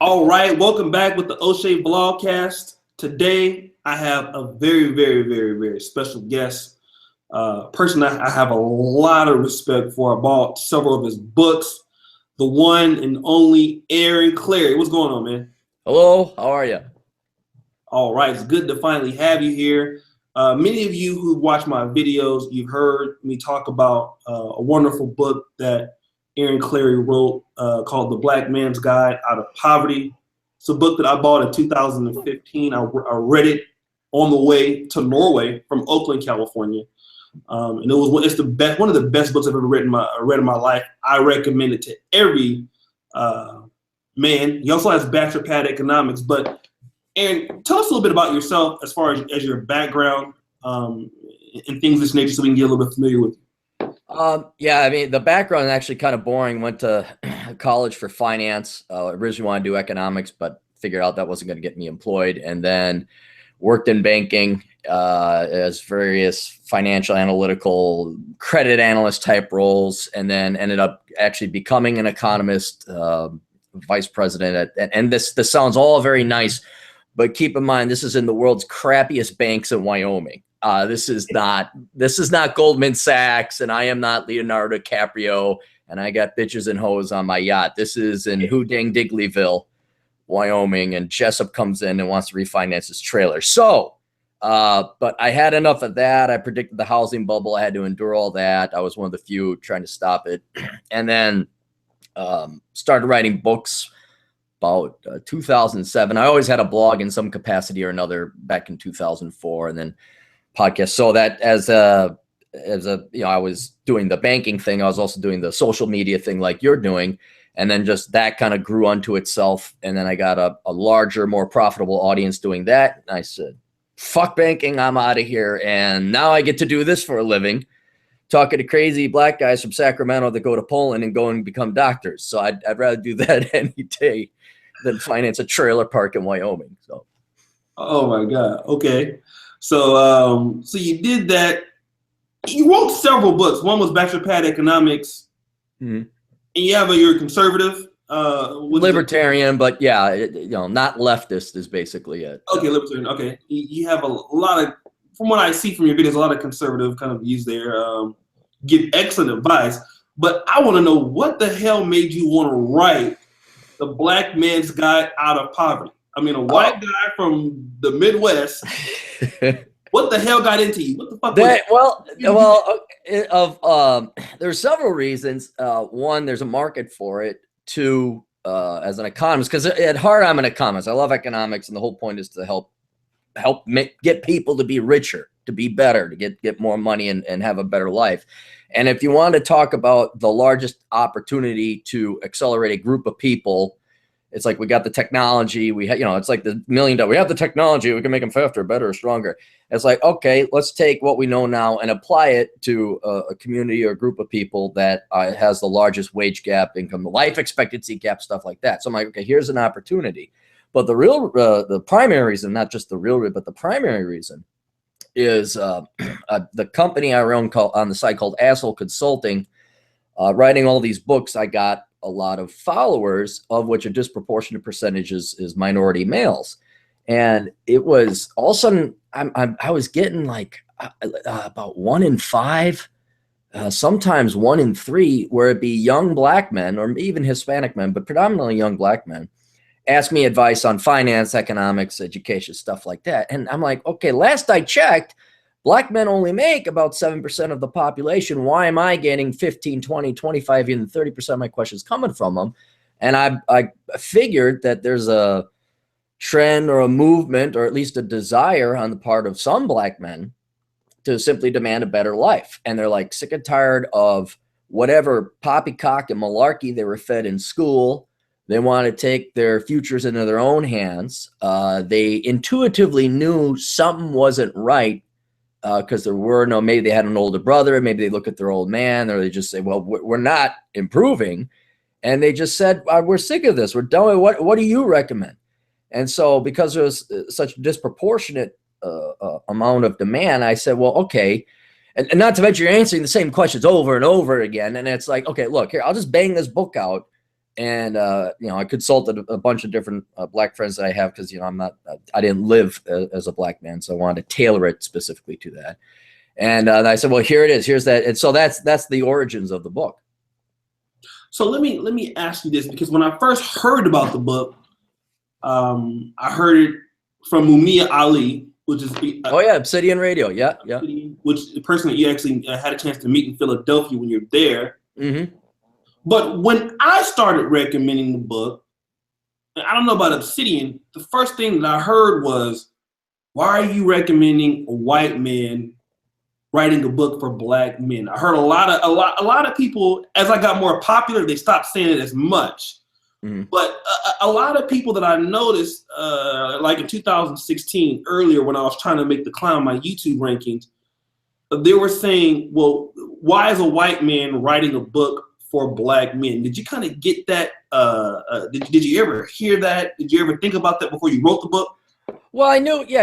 All right, welcome back with the O'Shea Blogcast. Today, I have a very special guest, person I have a lot of respect for. I bought several of his books. The one and only Aaron Clarey. What's going on, man? Hello, how are you? All right, it's good to finally have you here. Many of you who watch my videos, you've heard me talk about a wonderful book that Aaron Clarey wrote called The Black Man's Guide Out of Poverty. It's a book that I bought in 2015. I read it on the way to Norway from Oakland, California. And it's the best, one of the best books I've ever read in my life. I recommend it to every man. He also has Bachelor Pad Economics. But Aaron, tell us a little bit about yourself as far as your background and things of this nature, so we can get a little bit familiar with you. Yeah, I mean, the background is actually kind of boring. Went to college for finance. Originally wanted to do economics, but figured out that wasn't going to get me employed. And then worked in banking as various financial analytical credit analyst type roles, and then ended up actually becoming an economist, vice president. And this sounds all very nice, but keep in mind, this is in the world's crappiest banks in Wyoming. This is not Goldman Sachs, and I am not Leonardo DiCaprio, and I got bitches and hoes on my yacht. This is in Houdang Digleyville, Wyoming, and Jessup comes in and wants to refinance his trailer. So, but I had enough of that. I predicted the housing bubble. I had to endure all that. I was one of the few trying to stop it, and then started writing books about 2007. I always had a blog in some capacity or another back in 2004, and then podcast. So that as a I was doing the banking thing, I was also doing the social media thing like you're doing, and then just that kind of grew onto itself. And then I got a larger, more profitable audience doing that. And I said, fuck banking, I'm out of here. And now I get to do this for a living, talking to crazy black guys from Sacramento that go to Poland and go and become doctors. So I'd rather do that any day than finance a trailer park in Wyoming. So, oh my God. Okay. So you did that. You wrote several books. One was Bachelor Pad Economics. Mm-hmm. And you're a conservative. Libertarian, but yeah, not leftist is basically it. Okay, libertarian. Okay. You have a lot of, from what I see from your videos, a lot of conservative kind of views there. Give excellent advice. But I want to know, what the hell made you want to write The Black Man's Guide Out of Poverty? I mean, a white guy from the Midwest. What the hell got into you? What the fuck? There's several reasons. One, there's a market for it. Two, as an economist, because at heart I'm an economist. I love economics, and the whole point is to help get people to be richer, to be better, to get more money and have a better life. And if you want to talk about the largest opportunity to accelerate a group of people, it's like we got the technology. It's like the $1 million. We have the technology. We can make them faster, better, stronger. It's like, okay, let's take what we know now and apply it to a community or a group of people that has the largest wage gap, income, life expectancy gap, stuff like that. So I'm like, okay, here's an opportunity. But the primary reason, not just the real, but the primary reason is the company I run on the site called Asshole Consulting. Writing all these books, I got a lot of followers, of which a disproportionate percentage is minority males. And it was all of a sudden, I was getting like about 1 in 5, sometimes 1 in 3, where it'd be young black men or even Hispanic men, but predominantly young black men, ask me advice on finance, economics, education, stuff like that. And I'm like, okay, last I checked, black men only make about 7% of the population. Why am I getting 15, 20, 25, even 30% of my questions coming from them? And I figured that there's a trend or a movement, or at least a desire on the part of some black men to simply demand a better life. And they're like sick and tired of whatever poppycock and malarkey they were fed in school. They want to take their futures into their own hands. They intuitively knew something wasn't right, because there were maybe they had an older brother, maybe they look at their old man, or they just say, well, we're not improving. And they just said, we're sick of this. We're done. What do you recommend? And so because there was such a disproportionate amount of demand, I said, well, okay. And not to mention, you're answering the same questions over and over again. And it's like, okay, look here, I'll just bang this book out And I consulted a bunch of different black friends that I have because I didn't live as a black man, so I wanted to tailor it specifically to that. And I said, well, here it is. Here's that. And so that's the origins of the book. So let me ask you this, because when I first heard about the book, I heard it from Mumia Ali, which is Obsidian Radio, yeah, which the person that you actually had a chance to meet in Philadelphia when you're there. Mm-hmm. But when I started recommending the book, I don't know about Obsidian, the first thing that I heard was, why are you recommending a white man writing a book for black men? I heard a lot of people, as I got more popular, they stopped saying it as much. Mm-hmm. But a lot of people that I noticed, like in 2016, earlier when I was trying to climb my YouTube rankings, they were saying, well, why is a white man writing a book for black men? Did you kind of get that? Did you ever hear that? Did you ever think about that before you wrote the book? Well, I knew, yeah.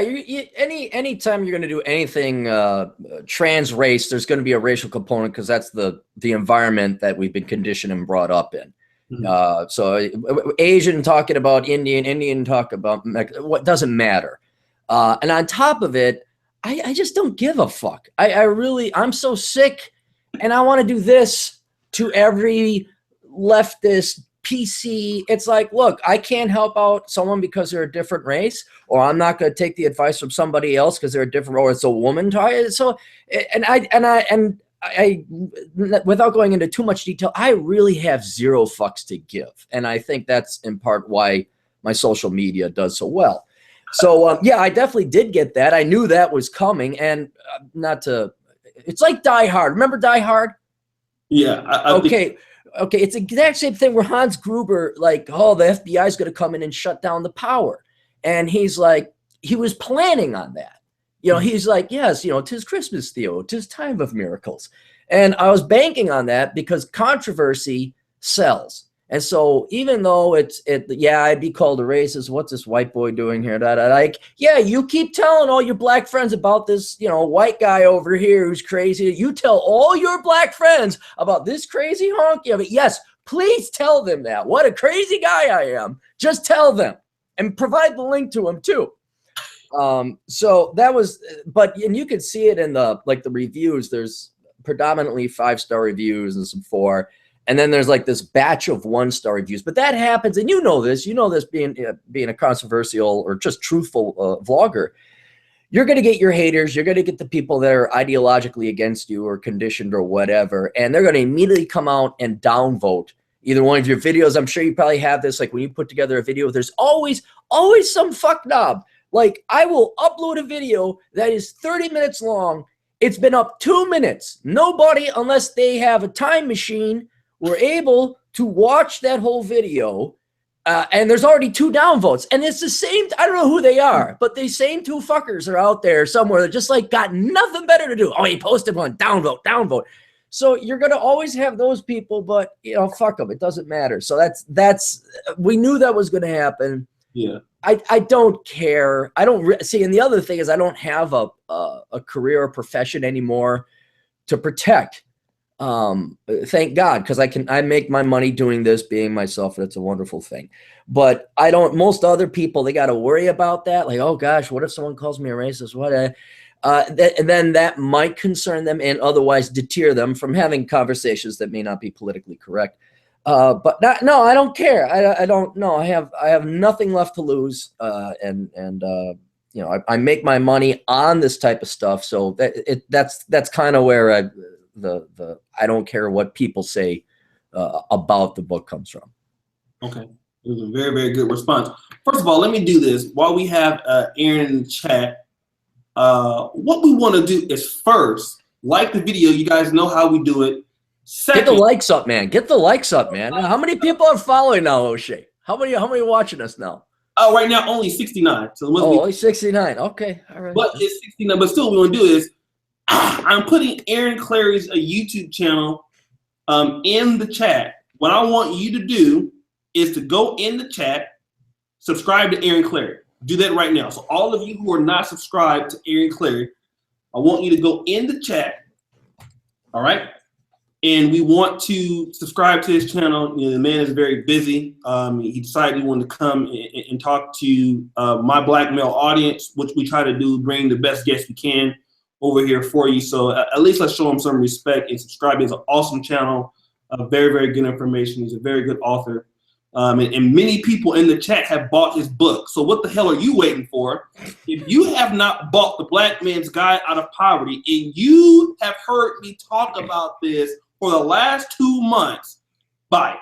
Any time you're going to do anything trans race, there's going to be a racial component because that's the environment that we've been conditioned and brought up in. Mm-hmm. So Asian talking about Indian talk about what doesn't matter. And on top of it, I just don't give a fuck. I'm so sick, and I want to do this to every leftist PC. It's like, look, I can't help out someone because they're a different race, or I'm not going to take the advice from somebody else because they're a different, or it's a woman. So, and I, without going into too much detail, I really have zero fucks to give. And I think that's in part why my social media does so well. So, yeah, I definitely did get that. I knew that was coming, and it's like Die Hard. Remember Die Hard? Yeah. Okay. It's the exact same thing where Hans Gruber, like, oh, the FBI is going to come in and shut down the power. And he's like, he was planning on that. He's like, yes, 'tis Christmas, Theo, 'tis time of miracles. And I was banking on that because controversy sells. And so even though I'd be called a racist. What's this white boy doing here? Like, yeah, you keep telling all your black friends about this, white guy over here who's crazy. You tell all your black friends about this crazy honky of it. Yes, please tell them that. What a crazy guy I am. Just tell them and provide the link to him too. So that was, and you could see it in the reviews. There's predominantly 5-star reviews and some 4. And then there's like this batch of 1-star reviews, but that happens. And you know this being a controversial or just truthful vlogger, you're going to get your haters. You're going to get the people that are ideologically against you or conditioned or whatever. And they're going to immediately come out and downvote either one of your videos. I'm sure you probably have this, like when you put together a video, there's always some fuck knob. Like, I will upload a video that is 30 minutes long. It's been up 2 minutes. Nobody, unless they have a time machine, were able to watch that whole video, and there's already 2 downvotes. And it's the same, I don't know who they are, but the same 2 fuckers are out there somewhere that just like got nothing better to do. Oh, he posted one, downvote. So you're going to always have those people, but fuck them. It doesn't matter. So that's we knew that was going to happen. Yeah. I don't care. I don't see. And the other thing is I don't have a career or profession anymore to protect. Thank God, because I make my money doing this, being myself, and it's a wonderful thing. But I don't, most other people, they got to worry about that. Like, oh gosh, what if someone calls me a racist? And then that might concern them and otherwise deter them from having conversations that may not be politically correct. But no, I don't care. I don't know. I have nothing left to lose. I make my money on this type of stuff. So that's kind of where I don't care what people say about the book comes from. Okay. It was a very, very good response. First of all, let me do this. While we have Aaron in the chat, what we want to do is first, like the video. You guys know how we do it. Second, get the likes up, man. Get the likes up, man. How many people are following now, O'Shea? How many are watching us now? Oh, right now only 69. So only 69. Okay, all right. But it's 69. But still, what we want to do is I'm putting Aaron Clarey's YouTube channel in the chat. What I want you to do is to go in the chat, subscribe to Aaron Clarey. Do that right now. So all of you who are not subscribed to Aaron Clarey, I want you to go in the chat. All right. And we want to subscribe to his channel. You know, the man is very busy. He decided he wanted to come and talk to my black male audience, which we try to do, bring the best guests we can over here for you. So at least let's show him some respect and subscribe. It's an awesome channel, very, very good information. He's a very good author. And many people in the chat have bought his book. So what the hell are you waiting for? If you have not bought The Black Man's Guide Out of Poverty, and you have heard me talk about this for the last 2 months, buy it.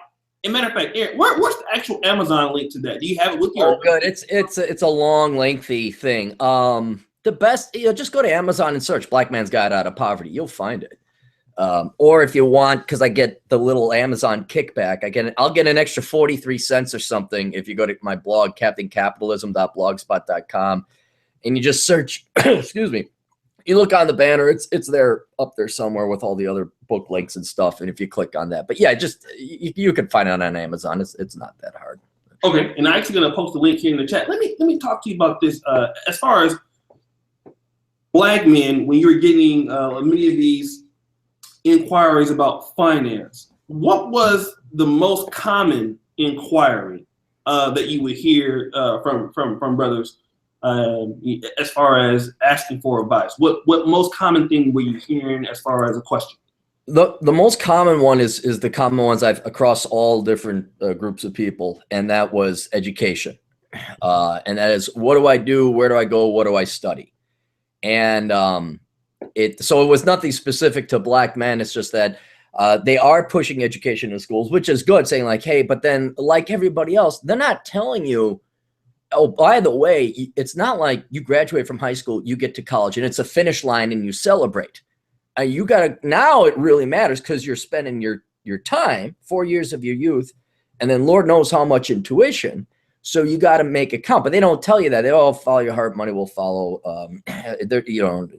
As a matter of fact, Aaron, where's the actual Amazon link to that? Do you have it with you? Oh, good. It's a long, lengthy thing. The best, just go to Amazon and search Black Man's Guide Out of Poverty. You'll find it. Or if you want, because I get the little Amazon kickback, I'll get an extra 43 cents or something if you go to my blog, captaincapitalism.blogspot.com, and you just search, excuse me, you look on the banner, it's there up there somewhere with all the other book links and stuff. And if you click on that, but yeah, just you can find it on Amazon. It's not that hard. Okay, and I'm actually gonna post the link here in the chat. Let me talk to you about this. As far as black men, when you're getting many of these inquiries about finance, what was the most common inquiry that you would hear from brothers as far as asking for advice? What most common thing were you hearing as far as a question? The most common one is the common ones I've across all different groups of people, and that was education. And that is, what do I do? Where do I go? What do I study? And so it was nothing specific to black men. It's just that they are pushing education in schools, which is good, saying like, hey, but then like everybody else, they're not telling you, oh, by the way, it's not like you graduate from high school, you get to college and it's a finish line and you celebrate. You gotta, now it really matters because you're spending your time, 4 years of your youth, and then Lord knows how much in tuition. So you got to make it count, but they don't tell you that. They all follow your heart, money will follow.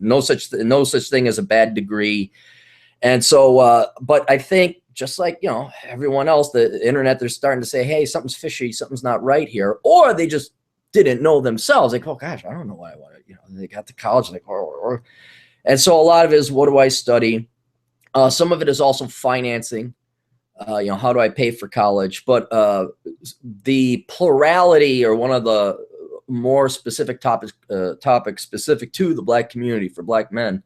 No such thing as a bad degree. And so, but I think just like, everyone else, the internet, they're starting to say, hey, something's fishy, something's not right here. Or they just didn't know themselves. Like, oh gosh, I don't know why I want to, they got to college, like, and so a lot of it is, what do I study? Some of it is also financing. How do I pay for college? But the plurality, or one of the more specific topics specific to the black community for black men,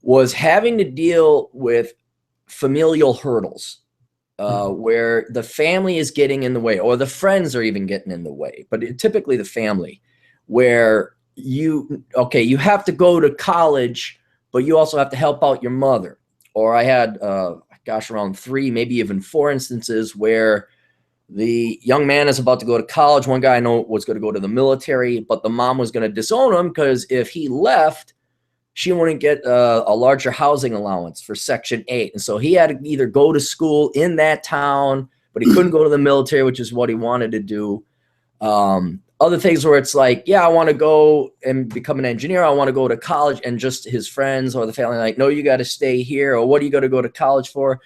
was having to deal with familial hurdles, where the family is getting in the way, or the friends are even getting in the way. But typically the family, where you have to go to college, but you also have to help out your mother. Or I had, around 3, maybe even 4 instances where the young man is about to go to college. One guy I know was going to go to the military, but the mom was going to disown him because if he left, she wouldn't get a larger housing allowance for Section 8. And so he had to either go to school in that town, but he couldn't go to the military, which is what he wanted to do. Other things where it's like, yeah, I want to go and become an engineer. I want to go to college, and just his friends or the family like, no, you got to stay here. Or what are you going to go to college for?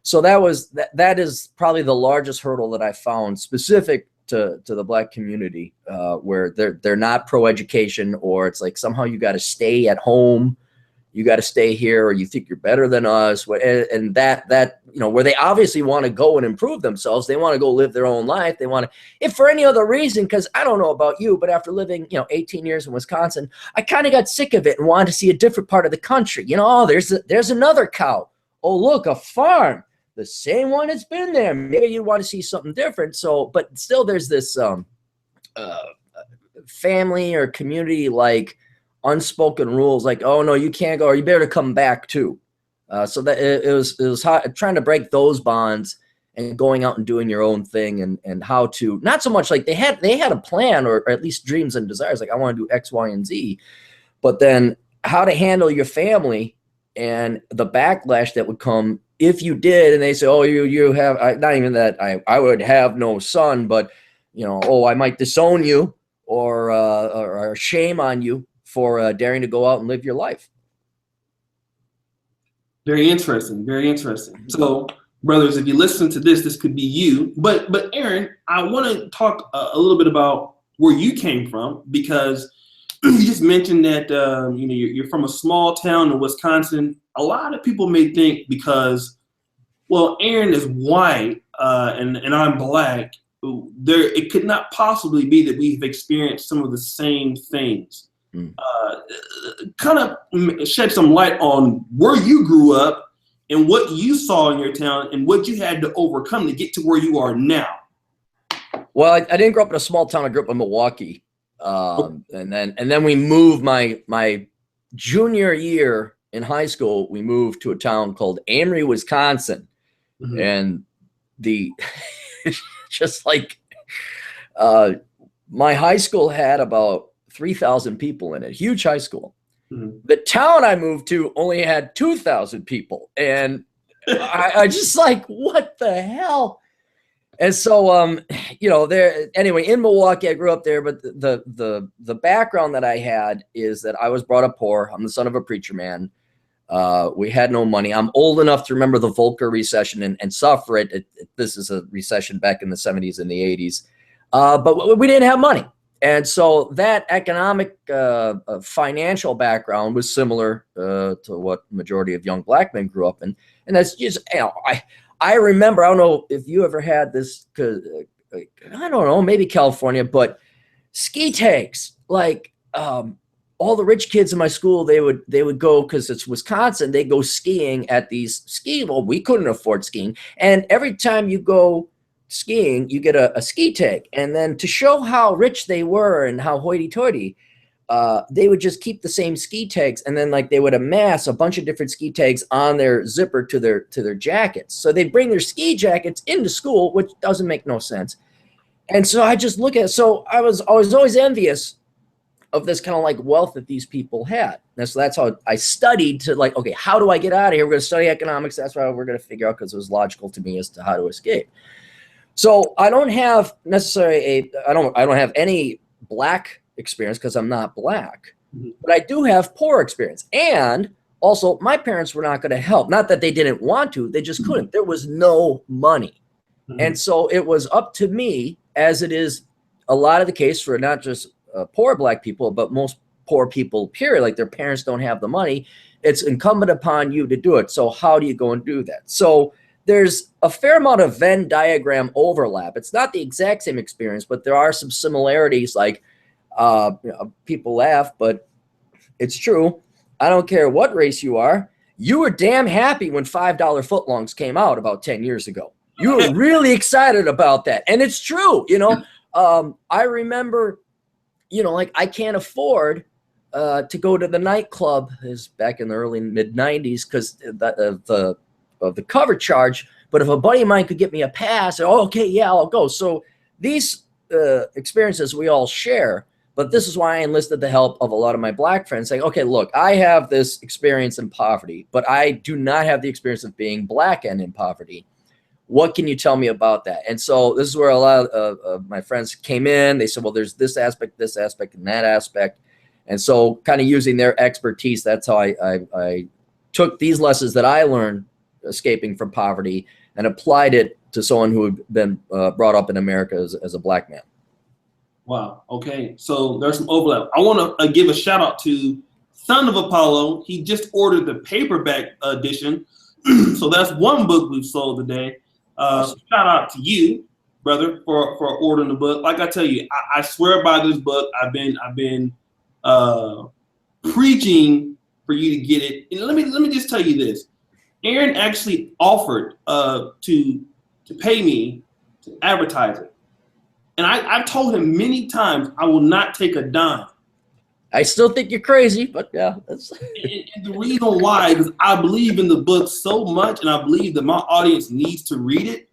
So that is probably the largest hurdle that I found specific to the black community, where they're not pro education, or it's like somehow you got to stay at home. You got to stay here, or you think you're better than us. And that where they obviously want to go and improve themselves. They want to go live their own life. They want to, if for any other reason, because I don't know about you, but after living, 18 years in Wisconsin, I kind of got sick of it and wanted to see a different part of the country. There's another cow. Oh, look, a farm, the same one that's been there. Maybe you want to see something different. So, but still there's this family or community, like, unspoken rules, like, oh no, you can't go, or you better come back too. So that it was hard, trying to break those bonds and going out and doing your own thing, and how to, not so much like they had a plan, or at least dreams and desires, like I want to do X, Y, and Z, but then how to handle your family and the backlash that would come if you did, and they say, oh, you have, not even that I would have no son, but oh, I might disown you, or shame on you for daring to go out and live your life. Very interesting. Very interesting. So, brothers, if you listen to this could be you. But Aaron, I want to talk a little bit about where you came from, because you just mentioned that you're from a small town in Wisconsin. A lot of people may think because well, Aaron is white and I'm black, it could not possibly be that we've experienced some of the same things. Kind of shed some light on where you grew up and what you saw in your town and what you had to overcome to get to where you are now. Well, I didn't grow up in a small town. I grew up in Milwaukee, and then we moved my junior year in high school. We moved to a town called Amory, Wisconsin, and just like my high school had about 3,000 people in it, huge high school. The town I moved to only had 2,000 people. And I just like, what the hell? And so, there, anyway, in Milwaukee, I grew up there, but the background that I had is that I was brought up poor. I'm the son of a preacher man. We had no money. I'm old enough to remember the Volcker recession and suffer it. This is a recession back in the 70s and the 80s. But we didn't have money. And so that economic financial background was similar to what majority of young black men grew up in. And that's just, I remember, I don't know if you ever had this, cause I don't know, maybe California, but ski takes, like all the rich kids in my school, they would go, cause it's Wisconsin, they go skiing at these well, we couldn't afford skiing. And every time you go skiing, you get a ski tag. And then to show how rich they were and how hoity-toity, they would just keep the same ski tags, and then like they would amass a bunch of different ski tags on their zipper to their jackets. So they'd bring their ski jackets into school, which doesn't make no sense. And so I just look at it. So I was always envious of this kind of like wealth that these people had. And so that's how I studied to like, okay, how do I get out of here? We're going to study economics. That's what we're going to figure out, because it was logical to me as to how to escape. So I don't have necessarily I don't have any black experience because I'm not black, but I do have poor experience. And also my parents were not going to help. Not that they didn't want to, they just couldn't. There was no money. And so it was up to me, as it is a lot of the case for not just poor black people, but most poor people, period. Like their parents don't have the money. It's incumbent upon you to do it. So how do you go and do that? So there's a fair amount of Venn diagram overlap. It's not the exact same experience, but there are some similarities. Like people laugh, but it's true. I don't care what race you are. You were damn happy when $5 footlongs came out about 10 years ago. You were really excited about that. And it's true. I remember, like I can't afford to go to the nightclub is back in the early mid 90s because of the cover charge. But if a buddy of mine could get me a pass, okay, yeah, I'll go. So these experiences we all share, but this is why I enlisted the help of a lot of my black friends saying, okay, look, I have this experience in poverty, but I do not have the experience of being black and in poverty. What can you tell me about that? And so this is where a lot of my friends came in. They said, well, there's this aspect, and that aspect. And so kind of using their expertise, that's how I took these lessons that I learned escaping from poverty and applied it to someone who had been brought up in America as a black man. Wow. Okay. So there's some overlap. I want to give a shout out to Son of Apollo. He just ordered the paperback edition. So that's one book we've sold today. Awesome. Shout out to you, brother, for ordering the book. Like I tell you, I swear by this book. I've been preaching for you to get it. And let me just tell you this. Aaron actually offered to pay me to advertise it. And I've told him many times I will not take a dime. I still think you're crazy, but yeah. That's and the reason why is I believe in the book so much, and I believe that my audience needs to read it,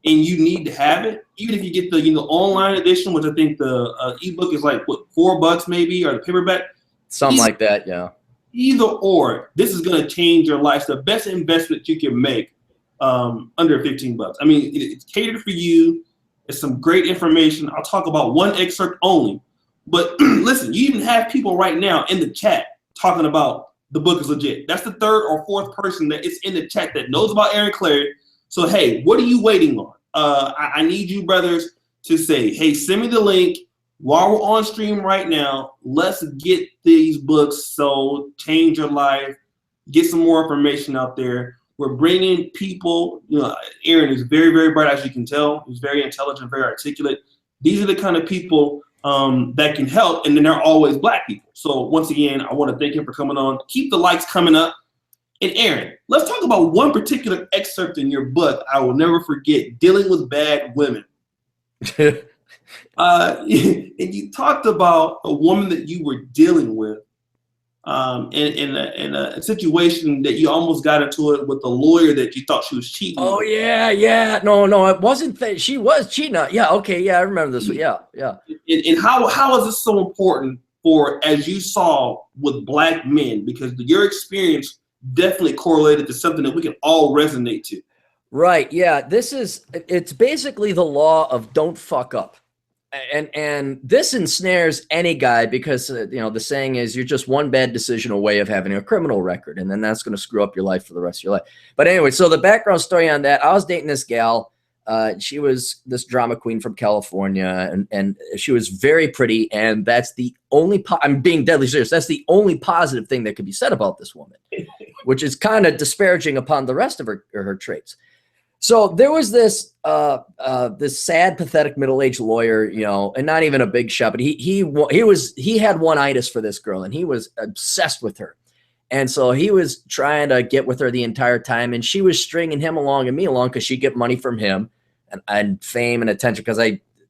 and you need to have it. Even if you get the online edition, which I think the ebook is like what, $4 maybe, or the paperback. Something like that, yeah. Either or, this is going to change your life. It's the best investment you can make under $15. I mean, it's catered for you. It's some great information. I'll talk about one excerpt only. But listen, you even have people right now in the chat talking about the book is legit. That's the third or fourth person that is in the chat that knows about Aaron Clarey. So, hey, what are you waiting on? I need you brothers to say, hey, send me the link. While we're on stream right now, let's get these books sold, change your life, get some more information out there. We're bringing people, Aaron is very, very bright, as you can tell. He's very intelligent, very articulate. These are the kind of people that can help, and then they're always Black people. So once again, I want to thank him for coming on. Keep the likes coming up. And Aaron, let's talk about one particular excerpt in your book I will never forget, Dealing with Bad Women. And you talked about a woman that you were dealing with in a situation that you almost got into it with a lawyer that you thought she was cheating. Oh, yeah. No, it wasn't that she was cheating. Yeah, okay, yeah, I remember this one. Yeah. And how is this so important for, as you saw with Black men? Because your experience definitely correlated to something that we can all resonate to. Right. Yeah. It's basically the law of don't fuck up. And this ensnares any guy because, the saying is you're just one bad decision away of having a criminal record. And then that's going to screw up your life for the rest of your life. But anyway, so the background story on that, I was dating this gal. She was this drama queen from California, and she was very pretty. And that's the only, I'm being deadly serious. That's the only positive thing that could be said about this woman, which is kind of disparaging upon the rest of her traits. So there was this sad, pathetic middle-aged lawyer, and not even a big shot, but he had one-itis for this girl, and he was obsessed with her. And so he was trying to get with her the entire time, and she was stringing him along and me along because she'd get money from him and fame and attention. Because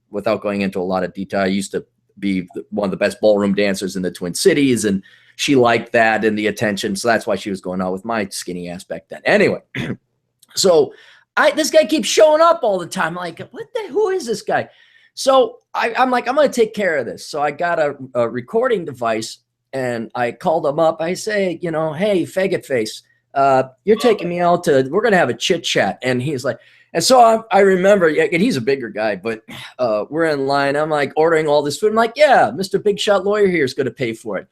without going into a lot of detail, I used to be one of the best ballroom dancers in the Twin Cities, and she liked that and the attention. So that's why she was going out with my skinny ass back then. Anyway, so this guy keeps showing up all the time. I'm like, who is this guy? So I'm like, I'm going to take care of this. So I got a recording device and I called him up. I say, hey, faggot face, you're taking me out we're going to have a chit chat. And he's like, and so I remember, and he's a bigger guy, but we're in line. I'm like ordering all this food. I'm like, yeah, Mr. Big Shot Lawyer here is going to pay for it.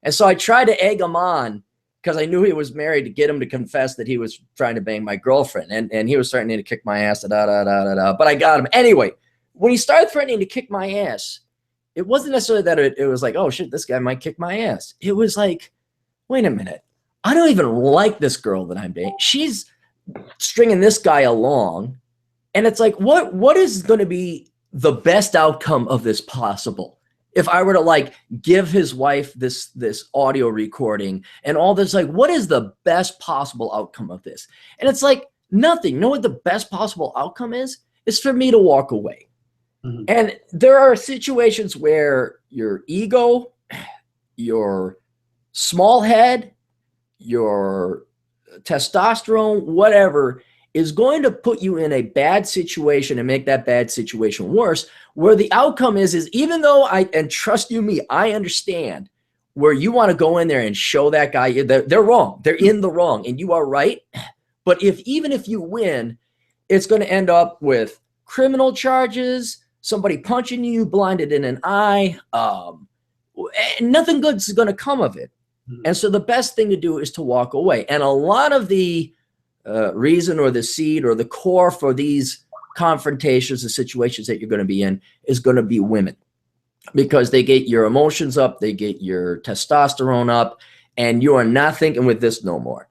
And so I tried to egg him on, because I knew he was married, to get him to confess that he was trying to bang my girlfriend. And he was starting to kick my ass, but I got him. Anyway, when he started threatening to kick my ass, it wasn't necessarily that it was like, oh shit, this guy might kick my ass. It was like, wait a minute. I don't even like this girl that I'm dating. She's stringing this guy along. And it's like, what is going to be the best outcome of this possible? If I were to give his wife this audio recording and all this, what is the best possible outcome of this? And it's like nothing. You know what the best possible outcome is? It's for me to walk away. Mm-hmm. And there are situations where your ego, your small head, your testosterone, whatever, is going to put you in a bad situation and make that bad situation worse, where the outcome is even though and trust you me, I understand where you want to go in there and show that guy they're wrong. They're in the wrong and you are right. But even if you win, it's going to end up with criminal charges, somebody punching you blinded in an eye. And nothing good is going to come of it. And so the best thing to do is to walk away. And a lot of the reason or the seed or the core for these confrontations and situations that you're going to be in is going to be women, because they get your emotions up, they get your testosterone up, and you are not thinking with this no more.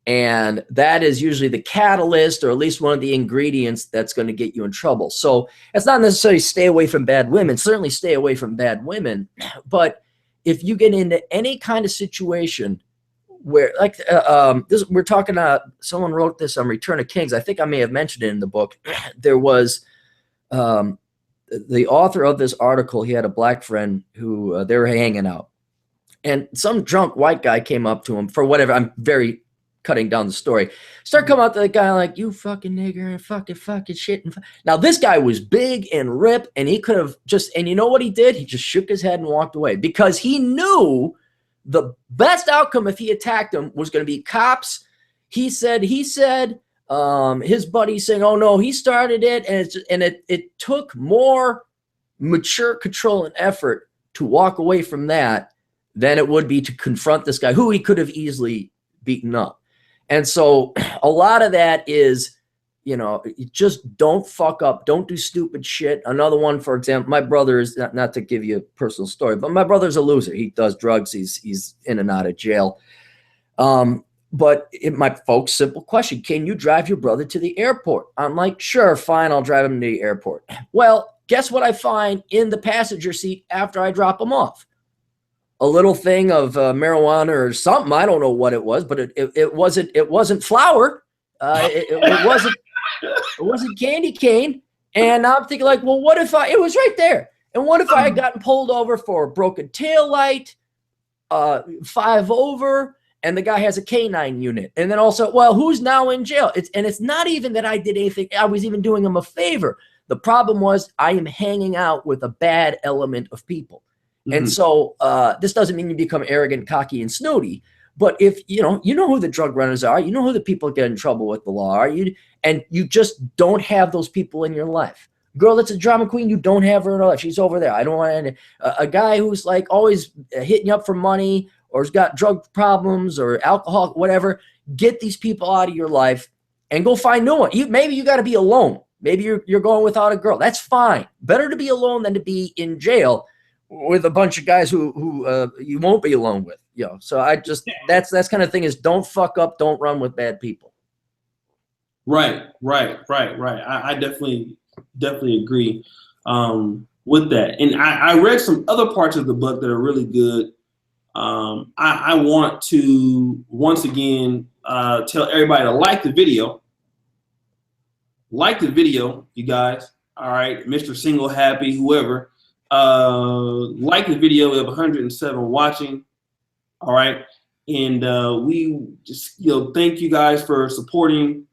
And that is usually the catalyst, or at least one of the ingredients that's going to get you in trouble. So it's not necessarily stay away from bad women, certainly stay away from bad women. But if you get into any kind of situation where we're talking someone wrote this on Return of Kings. I think I may have mentioned it in the book. There was the author of this article. He had a black friend who they were hanging out, and some drunk white guy came up to him for whatever. I'm very cutting down the story. Start coming up to the guy like, you fucking nigger and fucking shit. Now this guy was big and ripped, and he could have and you know what he did? He just shook his head and walked away, because he knew the best outcome if he attacked him was going to be cops. He said, his buddy saying, oh no, he started it. And it took more mature control and effort to walk away from that than it would be to confront this guy who he could have easily beaten up. And so a lot of that is, just don't fuck up. Don't do stupid shit. Another one, for example, my brother is, not to give you a personal story, but my brother's a loser. He does drugs. He's in and out of jail. But my folks, simple question: can you drive your brother to the airport? I'm like, sure, fine, I'll drive him to the airport. Well, guess what I find in the passenger seat after I drop him off? A little thing of marijuana or something. I don't know what it was, but it wasn't flour. It wasn't candy cane. And I'm thinking like, well, what if it was right there? And what if I had gotten pulled over for a broken tail light, 5 over, and the guy has a K9 unit? And then also, well, who's now in jail? It's not even that I did anything. I was even doing him a favor. The problem was I am hanging out with a bad element of people. And so this doesn't mean you become arrogant, cocky, and snooty. But if you know who the drug runners are, you know who the people get in trouble with the law are, and you just don't have those people in your life. Girl that's a drama queen, you don't have her in her life. She's over there. I don't want a guy who's like always hitting you up for money or has got drug problems or alcohol, whatever. Get these people out of your life and go find new one. Maybe you got to be alone. Maybe you're going without a girl. That's fine. Better to be alone than to be in jail with a bunch of guys who you won't be alone with. So I just that's kind of thing is don't fuck up, don't run with bad people. Right. I definitely agree with that. And I read some other parts of the book that are really good. I want to once again tell everybody to like the video. Like the video, you guys. All right, Mr. Single Happy, whoever. Like the video. We have 107 watching. All right, and we just thank you guys for supporting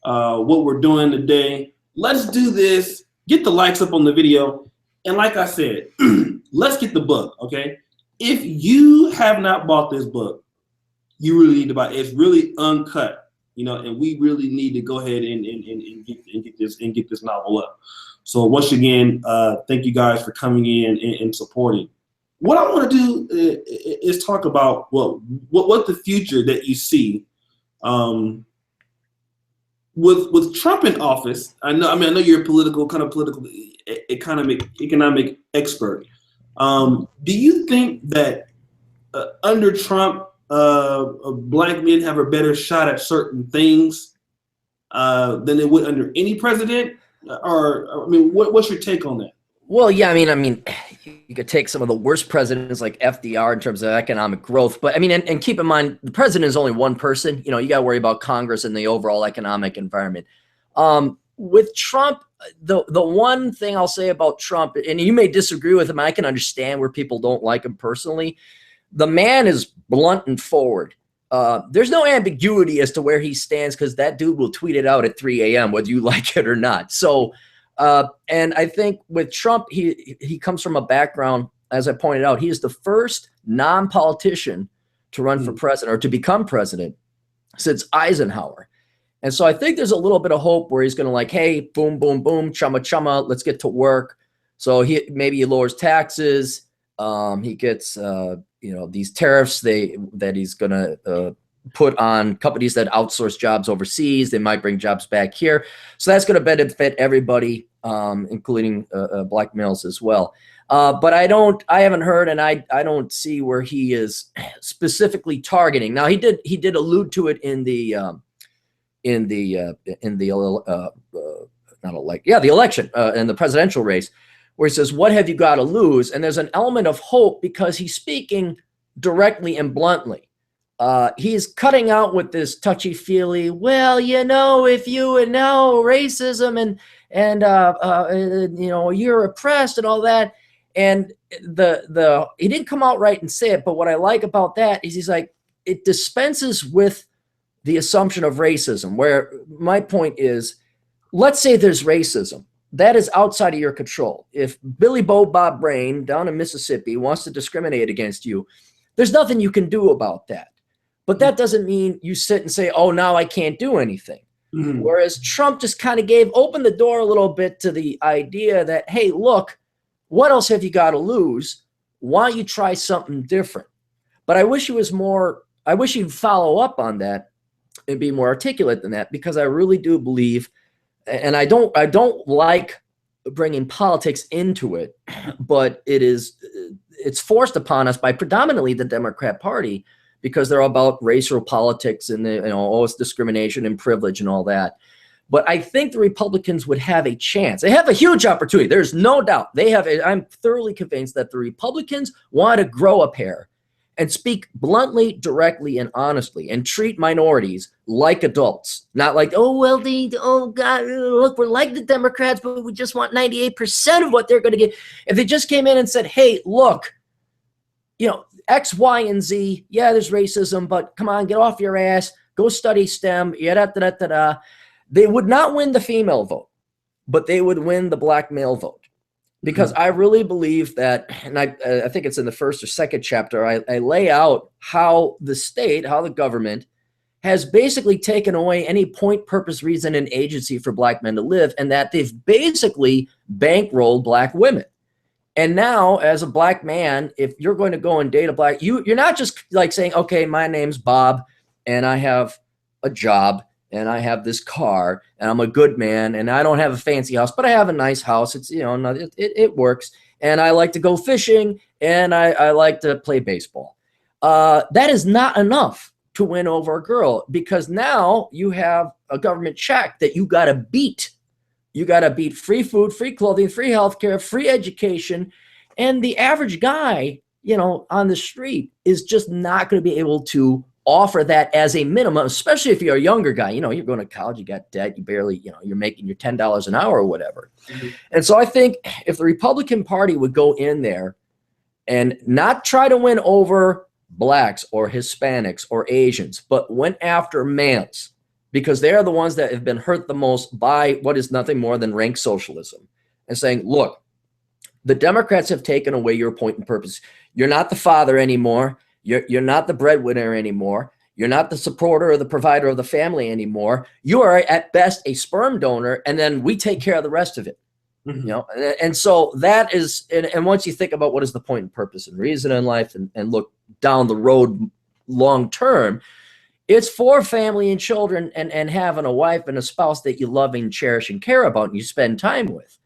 what we're doing today. Let's do this. Get the likes up on the video, and like I said, let's get the book. Okay, if you have not bought this book, you really need to buy it. It's really uncut, and we really need to go ahead and get this novel up. So once again, thank you guys for coming in and supporting. What I want to do is talk about what the future that you see with Trump in office. I know you're a political economic expert. Do you think that under Trump, black men have a better shot at certain things than they would under any president? What's your take on that? Well, yeah, I mean, you could take some of the worst presidents like FDR in terms of economic growth, but and keep in mind, the president is only one person. You got to worry about Congress and the overall economic environment. With Trump, the one thing I'll say about Trump, and you may disagree with him, I can understand where people don't like him personally. The man is blunt and forward. There's no ambiguity as to where he stands because that dude will tweet it out at 3 a.m. whether you like it or not. So, and I think with Trump, he comes from a background, as I pointed out, he is the first non-politician to run for president or to become president since Eisenhower. And so I think there's a little bit of hope where he's going to like, hey, boom, boom, boom, chumma, chumma, let's get to work. So maybe he lowers taxes. He gets, these tariffs that he's going to put on companies that outsource jobs overseas. They might bring jobs back here. So that's going to benefit everybody, including black males as well. But I haven't heard, and I don't see where he is specifically targeting. Now he did allude to it in the election in the presidential race, where he says, what have you got to lose? And there's an element of hope because he's speaking directly and bluntly. He's cutting out with this touchy-feely, well, if you know racism and you're oppressed and all that. And he didn't come out right and say it, but what I like about that is he's like, it dispenses with the assumption of racism, where my point is, let's say there's racism. That is outside of your control. If Billy Bob Brain down in Mississippi wants to discriminate against you, there's nothing you can do about that. But that doesn't mean you sit and say, oh, now I can't do anything. Mm-hmm. Whereas Trump just kind of opened the door a little bit to the idea that, hey, look, what else have you got to lose? Why don't you try something different? But I wish he'd follow up on that and be more articulate than that, because I really do believe, and I don't like bringing politics into it, but it's forced upon us by predominantly the Democrat Party, because they're about racial politics and all this discrimination and privilege and all that. But I think the Republicans would have a chance. They have a huge opportunity. There's no doubt. I'm thoroughly convinced that the Republicans want to grow a pair and speak bluntly, directly, and honestly, and treat minorities like adults. Not like, oh God, look, we're like the Democrats, but we just want 98% of what they're going to get. If they just came in and said, hey, look, X, Y, and Z, yeah, there's racism, but come on, get off your ass, go study STEM, they would not win the female vote, but they would win the black male vote. Because I really believe that, and I think it's in the first or second chapter, I lay out how the state, how the government has basically taken away any point, purpose, reason, and agency for black men to live, and that they've basically bankrolled black women. And now, as a black man, if you're going to go and date a black, you're not just like saying, okay, my name's Bob, and I have a job, and I have this car, and I'm a good man, and I don't have a fancy house, but I have a nice house. It's, it works. And I like to go fishing, and I like to play baseball. That is not enough to win over a girl, because now you have a government check that you got to beat. You got to beat free food, free clothing, free healthcare, free education. And the average guy, on the street is just not going to be able to offer that as a minimum, especially if you're a younger guy. You're going to college, you got debt, you barely, you're making your $10 an hour or whatever. Mm-hmm. And so I think if the Republican Party would go in there and not try to win over blacks or Hispanics or Asians, but went after males, because they are the ones that have been hurt the most by what is nothing more than rank socialism, and saying, look, the Democrats have taken away your point and purpose. You're not the father anymore. You're not the breadwinner anymore. You're not the supporter or the provider of the family anymore. You are at best a sperm donor, and then we take care of the rest of it. Mm-hmm. And so that is, and once you think about what is the point and purpose and reason in life, and look down the road long term, it's for family and children, and having a wife and a spouse that you love and cherish and care about and you spend time with,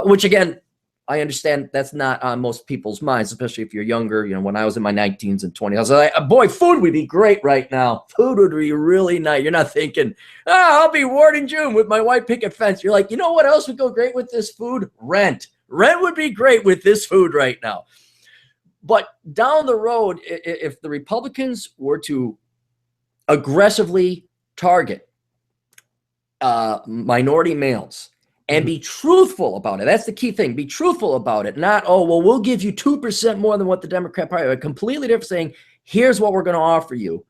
which again, I understand that's not on most people's minds, especially if you're younger. When I was in my 19s and 20s, I was like, boy, food would be great right now. Food would be really nice. You're not thinking, I'll be Ward and June with my white picket fence. You're like, you know what else would go great with this food? Rent. Rent would be great with this food right now. But down the road, if the Republicans were to aggressively target minority males, and be truthful about it. That's the key thing. Be truthful about it. Not, we'll give you 2% more than what the Democrat Party, a completely different saying, here's what we're going to offer you.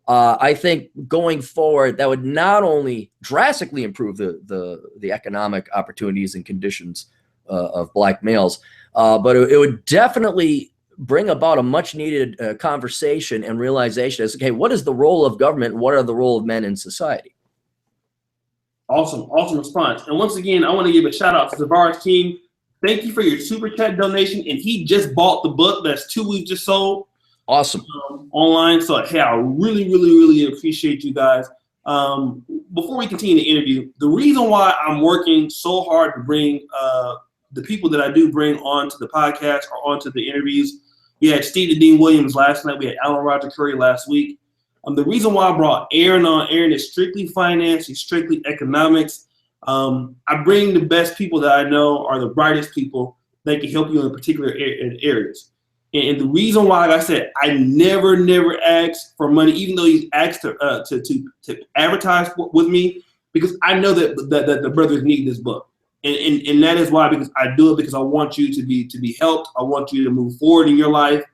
I think going forward, that would not only drastically improve the economic opportunities and conditions of black males, but it would definitely bring about a much needed conversation and realization as, okay, what is the role of government? What are the role of men in society? Awesome response. And once again, I want to give a shout out to Tavares King. Thank you for your super chat donation. And he just bought the book. That's 2 we've just sold. Awesome. Online. So, hey, I really, really, really appreciate you guys. Before we continue the interview, the reason why I'm working so hard to bring the people that I do bring onto the podcast or onto the interviews. We had Steve Dean Williams last night. We had Alan Roger Curry last week. The reason why I brought Aaron on, Aaron is strictly finance, he's strictly economics. I bring the best people that I know are the brightest people that can help you in particular areas. And the reason why, like I said, I never ask for money, even though he's asked to advertise with me, because I know that the brothers need this book. And that is why, because I do it because I want you to be helped. I want you to move forward in your life.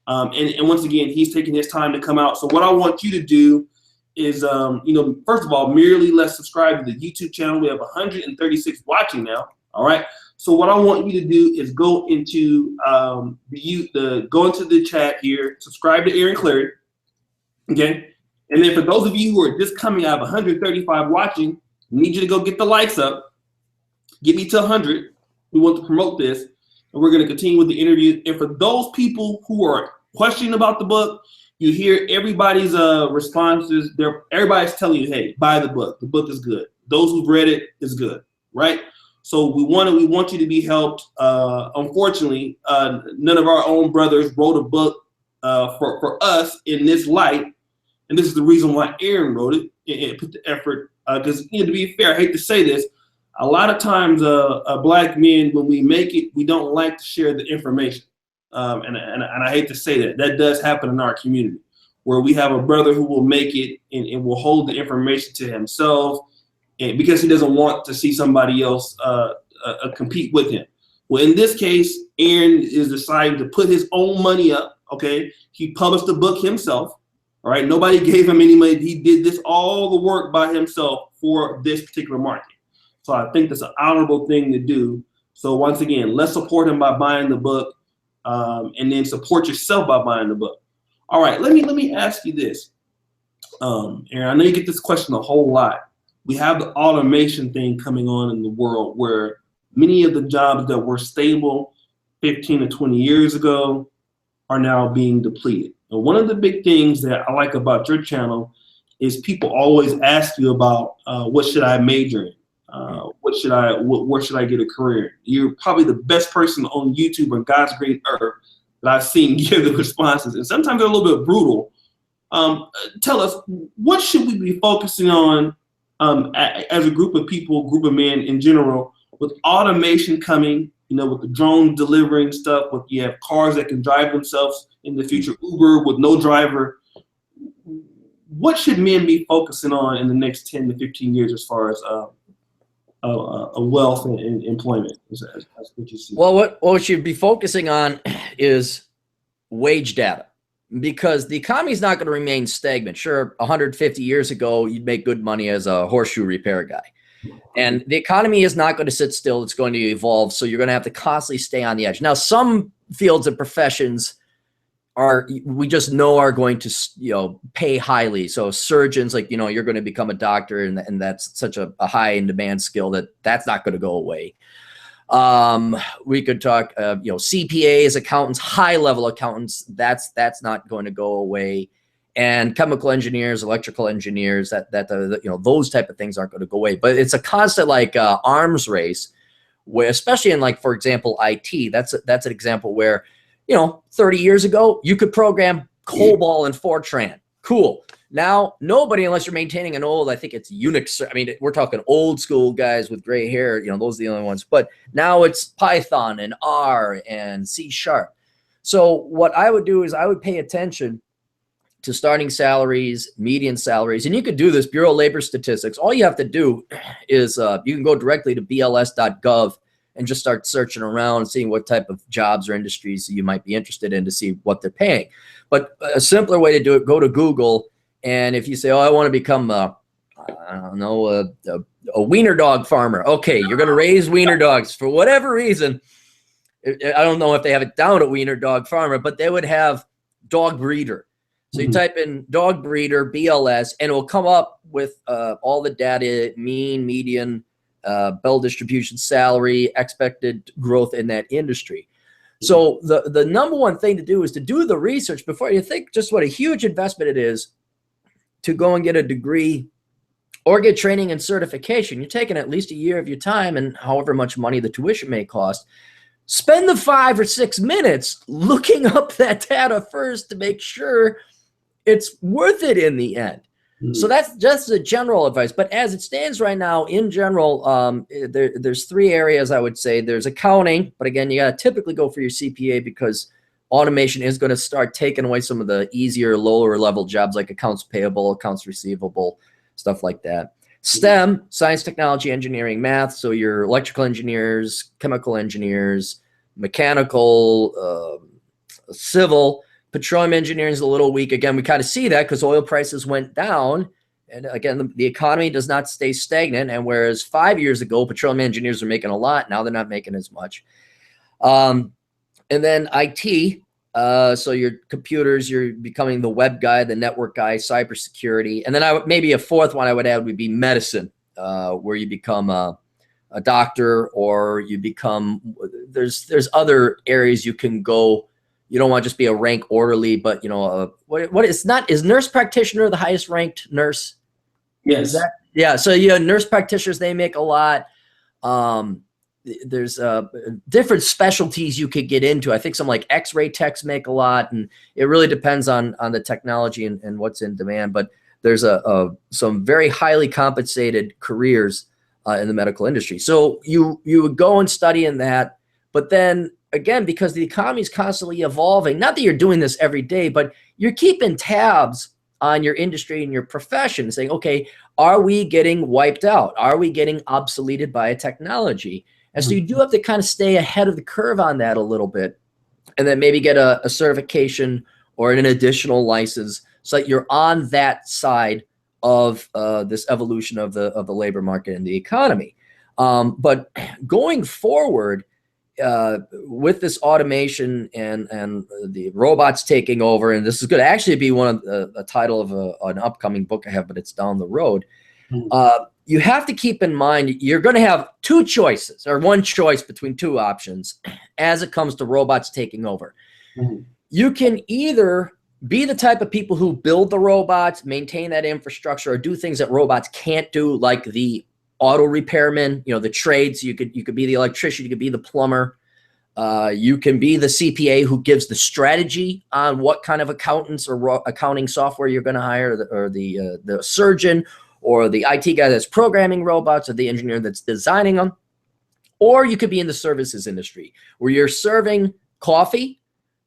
And once again, he's taking his time to come out. So what I want you to do is, first of all, merely let's subscribe to the YouTube channel. We have 136 watching now. All right. So what I want you to do is go into go into the chat here, subscribe to Aaron Clarey. Okay. And then for those of you who are just coming out of 135 watching, I need you to go get the likes up. Get me to 100. We want to promote this. And we're going to continue with the interview. And for those people who are questioning about the book, you hear everybody's responses. Everybody's telling you, hey, buy the book. The book is good. Those who've read it is good, right? So we want you to be helped. Unfortunately, none of our own brothers wrote a book for us in this light, and this is the reason why Aaron wrote it and put the effort. Because to be fair, I hate to say this, a lot of times, black men, when we make it, we don't like to share the information, and I hate to say that. That does happen in our community, where we have a brother who will make it and will hold the information to himself, and because he doesn't want to see somebody else compete with him. Well, in this case, Aaron is deciding to put his own money up. Okay, he published the book himself. All right, nobody gave him any money. He did this all the work by himself for this particular market. So I think that's an honorable thing to do. So once again, let's support him by buying the book, and then support yourself by buying the book. All right, let me ask you this, Aaron. I know you get this question a whole lot. We have the automation thing coming on in the world, where many of the jobs that were stable 15 to 20 years ago are now being depleted. And one of the big things that I like about your channel is people always ask you about what should I major in? Where should I get a career? You're probably the best person on YouTube on God's great earth that I've seen give the responses, and sometimes they're a little bit brutal. Tell us, what should we be focusing on as a group of people, group of men in general, with automation coming, with the drone delivering stuff, with you have cars that can drive themselves in the future, Uber with no driver. What should men be focusing on in the next 10 to 15 years as far as wealth and employment? That's what you see. Well, what we should be focusing on is wage data, because the economy is not going to remain stagnant. Sure, 150 years ago, you'd make good money as a horseshoe repair guy. And the economy is not going to sit still. It's going to evolve. So you're going to have to constantly stay on the edge. Now, some fields and professions we just know are going to, pay highly. So surgeons, like, you're going to become a doctor, and that's such a high in demand skill that's not going to go away. We could talk, CPAs, accountants, high level accountants, that's not going to go away. And chemical engineers, electrical engineers, those type of things aren't going to go away. But it's a constant arms race, where, especially in for example, IT. That's an example where 30 years ago you could program COBOL and Fortran. Cool. Now nobody, unless you're maintaining an old, I think it's Unix. I mean, we're talking old school guys with gray hair. Those are the only ones. But now it's Python and R and C#. So what I would do is I would pay attention to starting salaries, median salaries. And you could do this, Bureau of Labor Statistics. All you have to do is you can go directly to bls.gov and just start searching around, seeing what type of jobs or industries you might be interested in to see what they're paying. But a simpler way to do it, go to Google. And if you say, I want to become a wiener dog farmer. Okay, you're going to raise wiener dogs for whatever reason. I don't know if they have it down at wiener dog farmer, but they would have dog breeder. So you type in dog breeder, BLS, and it will come up with all the data, mean, median, bell distribution, salary, expected growth in that industry. So the number one thing to do is to do the research before you think just what a huge investment it is to go and get a degree or get training and certification. You're taking at least a year of your time and however much money the tuition may cost. Spend the 5 or 6 minutes looking up that data first to make sure it's worth it in the end. So that's just the general advice. But as it stands right now, in general, there's 3 areas I would say. There's accounting, but again, you got to typically go for your CPA because automation is going to start taking away some of the easier, lower level jobs like accounts payable, accounts receivable, stuff like that. STEM, science, technology, engineering, math. So your electrical engineers, chemical engineers, mechanical, civil. Petroleum engineering is a little weak. Again, we kind of see that because oil prices went down. And again, the economy does not stay stagnant. And whereas 5 years ago, petroleum engineers were making a lot, now they're not making as much. And then IT. So your computers, you're becoming the web guy, the network guy, cybersecurity. And then maybe a fourth one I would add would be medicine, where you become a doctor, or you become, there's other areas you can go. You don't want to just be a rank orderly, but is nurse practitioner the highest ranked nurse? Yes. Yeah. So nurse practitioners, they make a lot. there's different specialties you could get into. I think some like X-ray techs make a lot, and it really depends on the technology and what's in demand. But there's some very highly compensated careers in the medical industry. So you would go and study in that, but then again, because the economy is constantly evolving, not that you're doing this every day, but you're keeping tabs on your industry and your profession, saying, okay, are we getting wiped out? Are we getting obsoleted by a technology? And so you do have to kind of stay ahead of the curve on that a little bit, and then maybe get a certification or an additional license so that you're on that side of this evolution of the labor market and the economy. But going forward, with this automation and the robots taking over, and this is going to actually be one of the title of an upcoming book I have, but it's down the road. You have to keep in mind you're going to have two choices, or one choice between two options as it comes to robots taking over. You can either be the type of people who build the robots, maintain that infrastructure, or do things that robots can't do, like the auto repairman, the trades. You could be the electrician, you could be the plumber. You can be the CPA who gives the strategy on what kind of accountants or accounting software you're going to hire, or the surgeon, or the IT guy that's programming robots, or the engineer that's designing them. Or you could be in the services industry where you're serving coffee,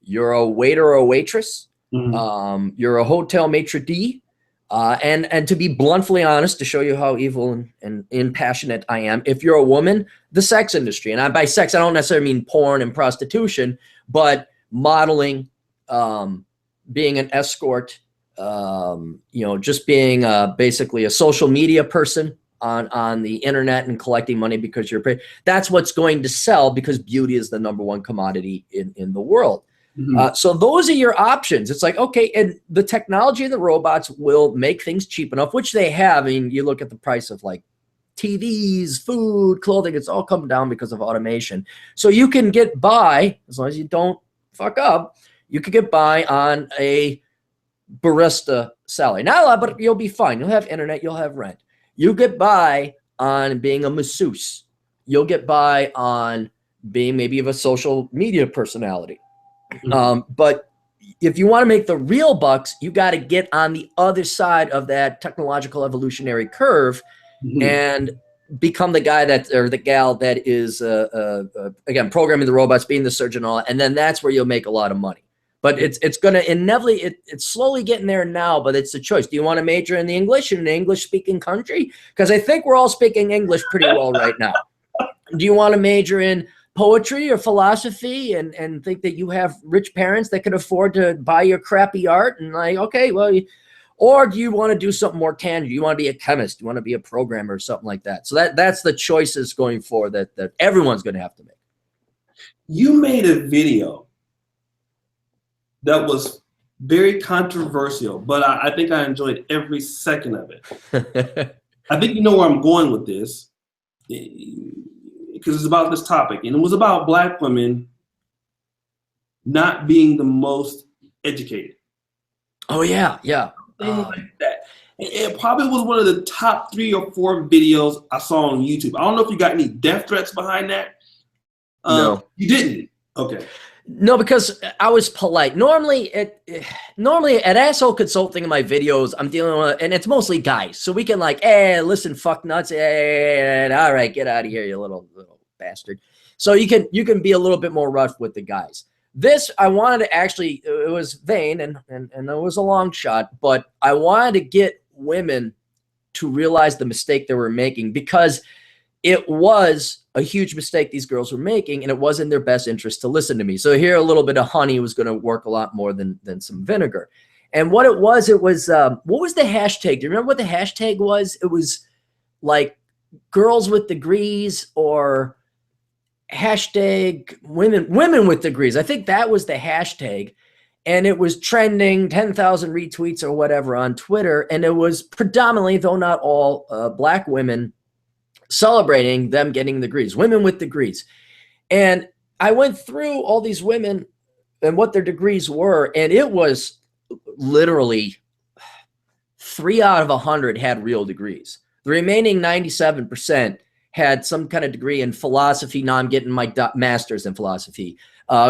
you're a waiter or a waitress, you're a hotel maitre d', and to be bluntly honest, to show you how evil and impassionate I am, if you're a woman, the sex industry. And by sex, I don't necessarily mean porn and prostitution, but modeling, being an escort, just being basically a social media person on the internet and collecting money because you're paid. That's what's going to sell, because beauty is the #1 commodity in the world. So those are your options. It's like, okay, and the technology and the robots will make things cheap enough, which they have. I mean, you look at the price of like TVs, food, clothing, it's all come down because of automation. So you can get by, as long as you don't fuck up, you could get by on a barista salary. Not a lot, but you'll be fine. You'll have internet, you'll have rent. You get by on being a masseuse. You'll get by on being maybe of a social media personality. But if you want to make the real bucks, you got to get on the other side of that technological evolutionary curve and become the guy or the gal that is, again, programming the robots, being the surgeon, and all that. And then that's where you'll make a lot of money. But it's going to inevitably, it's slowly getting there now, but it's a choice. Do you want to major in the English, in an English-speaking country? Because I think we're all speaking English pretty well right now. Do you want to major in poetry or philosophy and think that you have rich parents that can afford to buy your crappy art, and like, okay, well, or do you want to do something more tangible? You want to be a chemist, you want to be a programmer or something like that. So that's the choices going forward that everyone's going to have to make. You made a video that was very controversial, but I think I enjoyed every second of it. I think you know where I'm going with this, because it's about this topic, and it was about Black women not being the most educated. Oh yeah, yeah. Like that. It probably was one of the top 3 or 4 videos I saw on YouTube. I don't know if you got any death threats behind that. No, you didn't. Okay. No, because I was polite. Normally at Asshole Consulting in my videos, I'm dealing with, and it's mostly guys. So we can like, hey, listen, fuck nuts. Hey, all right, get out of here, you little bastard. So you can be a little bit more rough with the guys. This, I wanted to actually, it was vain and it was a long shot, but I wanted to get women to realize the mistake they were making, because it was a huge mistake these girls were making, and it was in their best interest to listen to me. So here, a little bit of honey was going to work a lot more than some vinegar. And what it was what was the hashtag? Do you remember what the hashtag was? It was like girls with degrees, or hashtag women with degrees. I think that was the hashtag. And it was trending 10,000 retweets or whatever on Twitter. And it was predominantly, though not all, Black women celebrating them getting degrees, women with degrees. And I went through all these women and what their degrees were, and it was literally 3 out of 100 had real degrees. The remaining 97% had some kind of degree in philosophy. Now I'm getting my master's in philosophy.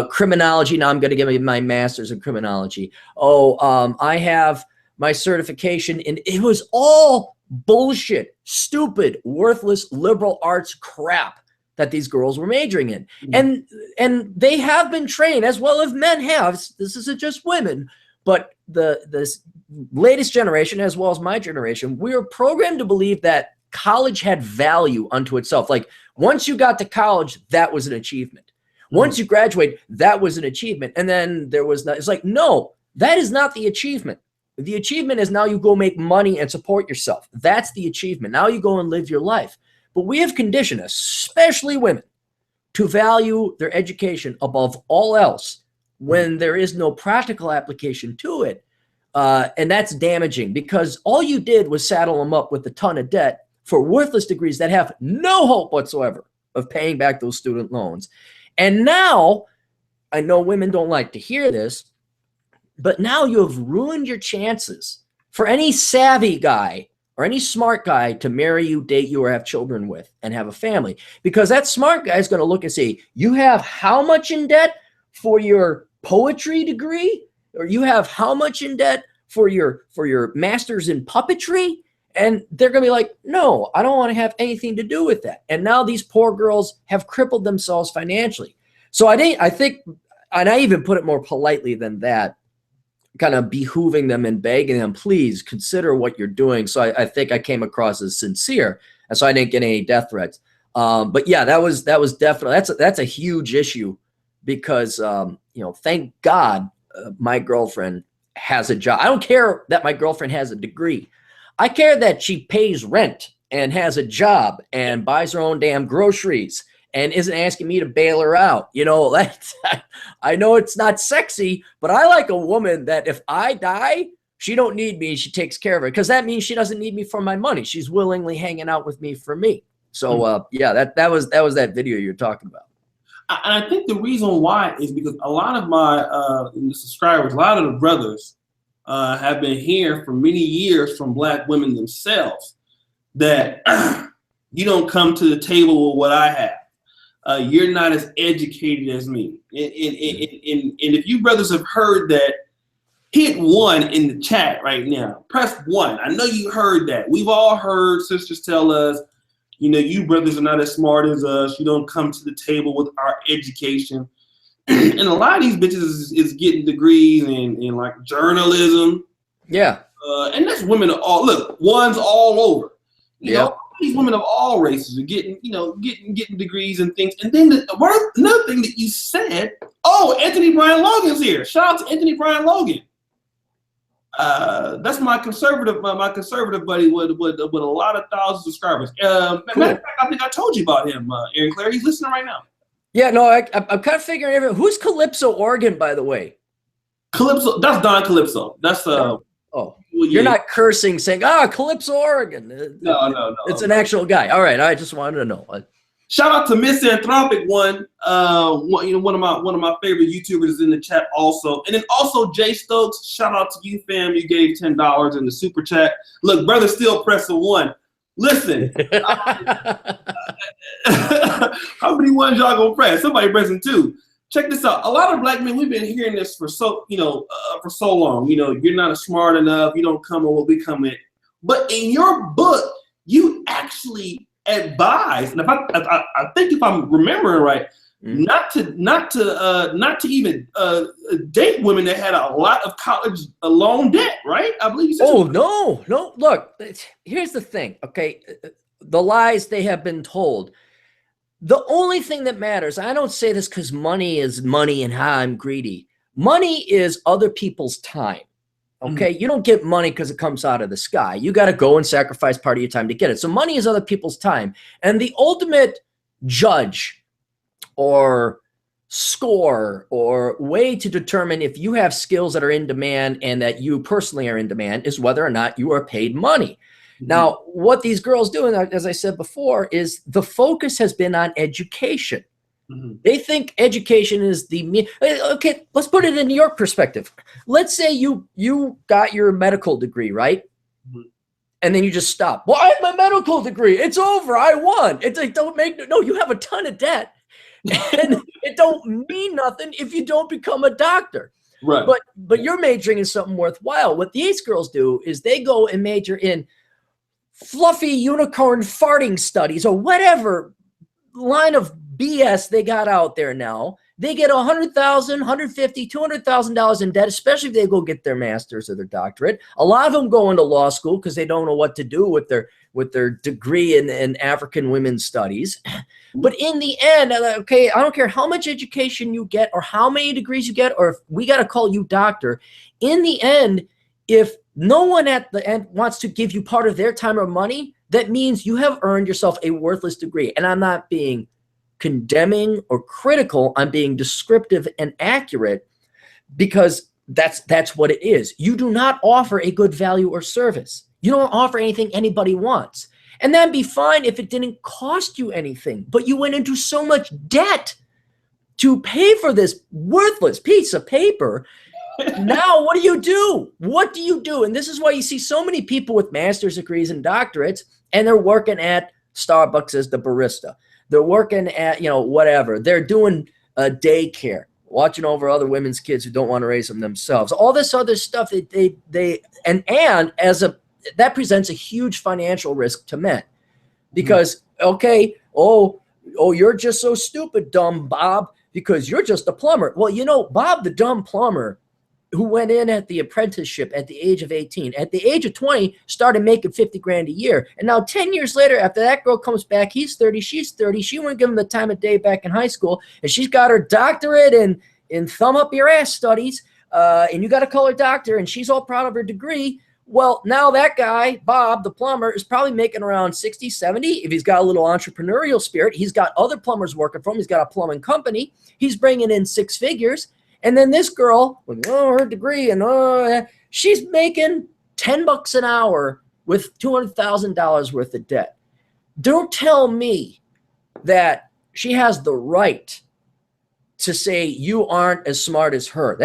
Criminology. Now I'm going to get my master's in criminology. I have my certification in, it was all bullshit, stupid, worthless liberal arts crap that these girls were majoring in. And they have been trained, as well as men have. This isn't just women, but this latest generation, as well as my generation, we were programmed to believe that college had value unto itself. Like once you got to college, that was an achievement. Once you graduate, that was an achievement. And then there was not, it's like, no, that is not the achievement. The achievement is now you go make money and support yourself. That's the achievement. Now you go and live your life. But we have conditioned, especially women, to value their education above all else when there is no practical application to it. And that's damaging, because all you did was saddle them up with a ton of debt for worthless degrees that have no hope whatsoever of paying back those student loans. And now, I know women don't like to hear this, but now you have ruined your chances for any savvy guy or any smart guy to marry you, date you, or have children with and have a family. Because that smart guy is going to look and say, you have how much in debt for your poetry degree? Or you have how much in debt for your master's in puppetry? And they're going to be like, no, I don't want to have anything to do with that. And now these poor girls have crippled themselves financially. So I think, and I even put it more politely than that, kind of behooving them and begging them, please consider what you're doing. So I think I came across as sincere, and so I didn't get any death threats. But yeah, that was definitely, that's a huge issue, because thank God my girlfriend has a job. I don't care that my girlfriend has a degree. I care that she pays rent and has a job and buys her own damn groceries and isn't asking me to bail her out. I know it's not sexy, but I like a woman that if I die, she don't need me. She takes care of her, because that means she doesn't need me for my money. She's willingly hanging out with me for me. So yeah, that was that video you're talking about. And I think the reason why is because a lot of my subscribers, a lot of the brothers have been hearing for many years from Black women themselves that you don't come to the table with what I have. You're not as educated as me. And if you brothers have heard that, hit 1 in the chat right now. Press 1. I know you heard that. We've all heard sisters tell us, you brothers are not as smart as us. You don't come to the table with our education. And a lot of these bitches is getting degrees in like journalism. Yeah. And that's women of all, look, one's all over. You know, these women of all races are getting degrees and things. And then another thing that you said, Anthony Brian Logan's here. Shout out to Anthony Brian Logan. That's my conservative buddy with a lot of thousands of subscribers. Cool. Matter of fact, I think I told you about him, Aaron Clarey. He's listening right now. Yeah, no, I'm kind of figuring out who's Calypso Oregon, by the way. Calypso, that's Don Calypso. That's you're not cursing, saying Calypso Oregon. No. It's an actual guy. All right, I just wanted to know. Shout out to Misanthropic One. One of my favorite YouTubers is in the chat also, and then also Jay Stokes. Shout out to you, fam. You gave $10 in the super chat. Look, brother, still pressing 1. Listen, how many ones y'all gonna press? Somebody pressing 2. Check this out. A lot of Black men, we've been hearing this for so long. You're not smart enough. You don't come in what we come in. But in your book, you actually advise, and I think if I'm remembering right, not to even date women that had a lot of college loan debt, right? I believe you said. No. Look, here's the thing. Okay, the lies they have been told. The only thing that matters, I don't say this because money is money and I'm greedy. Money is other people's time. Okay, you don't get money because it comes out of the sky. You got to go and sacrifice part of your time to get it. So money is other people's time. And the ultimate judge or score or way to determine if you have skills that are in demand and that you personally are in demand is whether or not you are paid money. Now, what these girls do, as I said before, is the focus has been on education. They think education is okay, let's put it in your perspective. Let's say you got your medical degree, right? And then you just stop. Well, I have my medical degree. It's over. I won. It's like, no, you have a ton of debt. And it don't mean nothing if you don't become a doctor. Right. But you're majoring in something worthwhile. What these girls do is they go and major in fluffy unicorn farting studies or whatever line of BS they got out there now. They get $100,000, $150,000, $200,000 in debt, especially if they go get their master's or their doctorate. A lot of them go into law school because they don't know what to do with their degree in African women's studies. But in the end, okay, I don't care how much education you get or how many degrees you get, or if we got to call you doctor. In the end, if no one at the end wants to give you part of their time or money, that means you have earned yourself a worthless degree. And I'm not being condemning or critical. I'm being descriptive and accurate because that's what it is. You do not offer a good value or service. You don't offer anything anybody wants. And that'd be fine if it didn't cost you anything, but you went into so much debt to pay for this worthless piece of paper. Now, what do you do? What do you do? And this is why you see so many people with master's degrees and doctorates, and they're working at Starbucks as the barista. They're working at, whatever. They're doing daycare, watching over other women's kids who don't want to raise them themselves. All this other stuff that presents a huge financial risk to men because, okay, you're just so stupid, dumb Bob, because you're just a plumber. Well, Bob, the dumb plumber who went in at the apprenticeship at the age of 18, at the age of 20, started making 50 grand a year. And now 10 years later, after that girl comes back, he's 30, she's 30. She wouldn't give him the time of day back in high school. And she's got her doctorate in thumb up your ass studies. And you got to call her doctor, and she's all proud of her degree. Well, now that guy, Bob, the plumber, is probably making around 60, 70. If he's got a little entrepreneurial spirit, he's got other plumbers working for him. He's got a plumbing company. He's bringing in 6 figures. And then this girl, with her degree, and she's making $10 an hour with $200,000 worth of debt. Don't tell me that she has the right to say you aren't as smart as her.